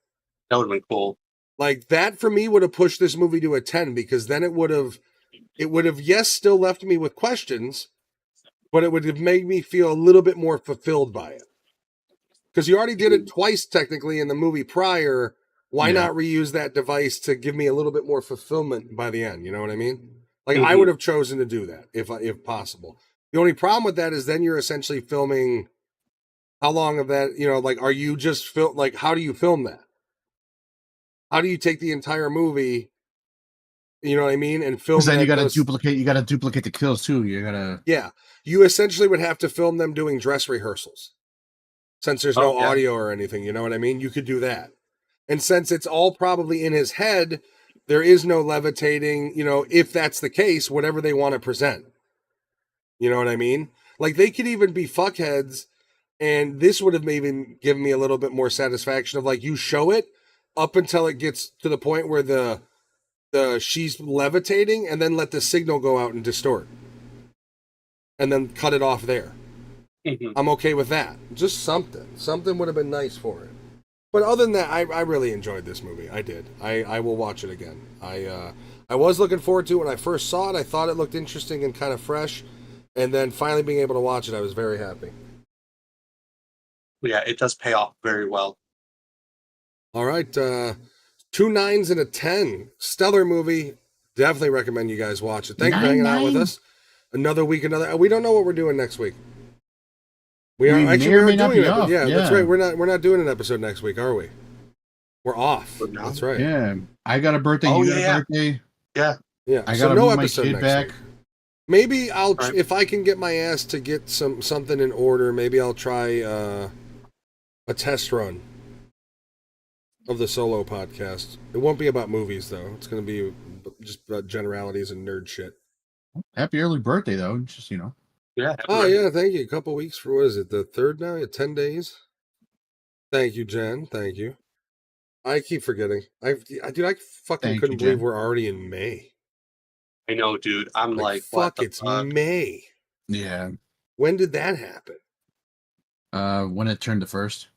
That would have been cool. Like that for me would have pushed this movie to a 10, because then it would have yes still left me with questions, but it would have made me feel a little bit more fulfilled by it. Because you already did it twice technically in the movie prior. Why Yeah. not reuse that device to give me a little bit more fulfillment by the end? You know what I mean? Like I Mhm. would have chosen to do that if possible. The only problem with that is then you're essentially filming. How long of that? Like, are you just like, how do you film that? How do you take the entire movie? You know what I mean? And film. Because then that you got to those- duplicate. You got to duplicate the kills too. You gotta. Yeah, you essentially would have to film them doing dress rehearsals. Since there's no Oh, yeah. audio or anything, you know what I mean? You could do that. And since it's all probably in his head, there is no levitating, if that's the case, whatever they want to present. You know what I mean? Like they could even be fuckheads, and this would have maybe given me a little bit more satisfaction of like, you show it up until it gets to the point where the she's levitating, and then let the signal go out and distort. And then cut it off there. Mhm. I'm okay with that. Just something. Something would have been nice for it. But other than that, I really enjoyed this movie. I did. I will watch it again. I was looking forward to it when I first saw it. I thought it looked interesting and kind of fresh. And then finally being able to watch it, I was very happy. Yeah, it does pay off very well. All right. 2 9s and a 10. Stellar movie. Definitely recommend you guys watch it. Thank you for hanging out with 9. us. Another week, another. We don't know what we're doing next week. We are We may actually or we may are not doing be it. off, Yeah, that's yeah. right. We're not doing an episode next week, are we? We're off. We're not? That's right. Yeah, I got a birthday. Oh, You got yeah. a birthday. Yeah. I so gotta no move my episode kid next back. week. Maybe I'll Right. if I can get my ass to get something in order. Maybe I'll try a test run of the solo podcast. It won't be about movies though. It's going to be just about generalities and nerd shit. Happy early birthday, though. Just Yeah. Oh yeah, thank you. A couple weeks for what is it? The third now? 10 days. Thank you, Jen. Thank you. I keep forgetting. I fucking Thank couldn't you, believe Jen. we're already in May. I know, dude. I'm like, fuck, what the it's fuck? May. Yeah. When did that happen? When it turned to first.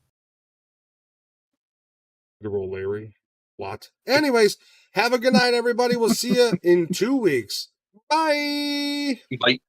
Good roll, Larry. What? Anyways, have a good night, everybody. We'll see you in 2 weeks. Bye. Like,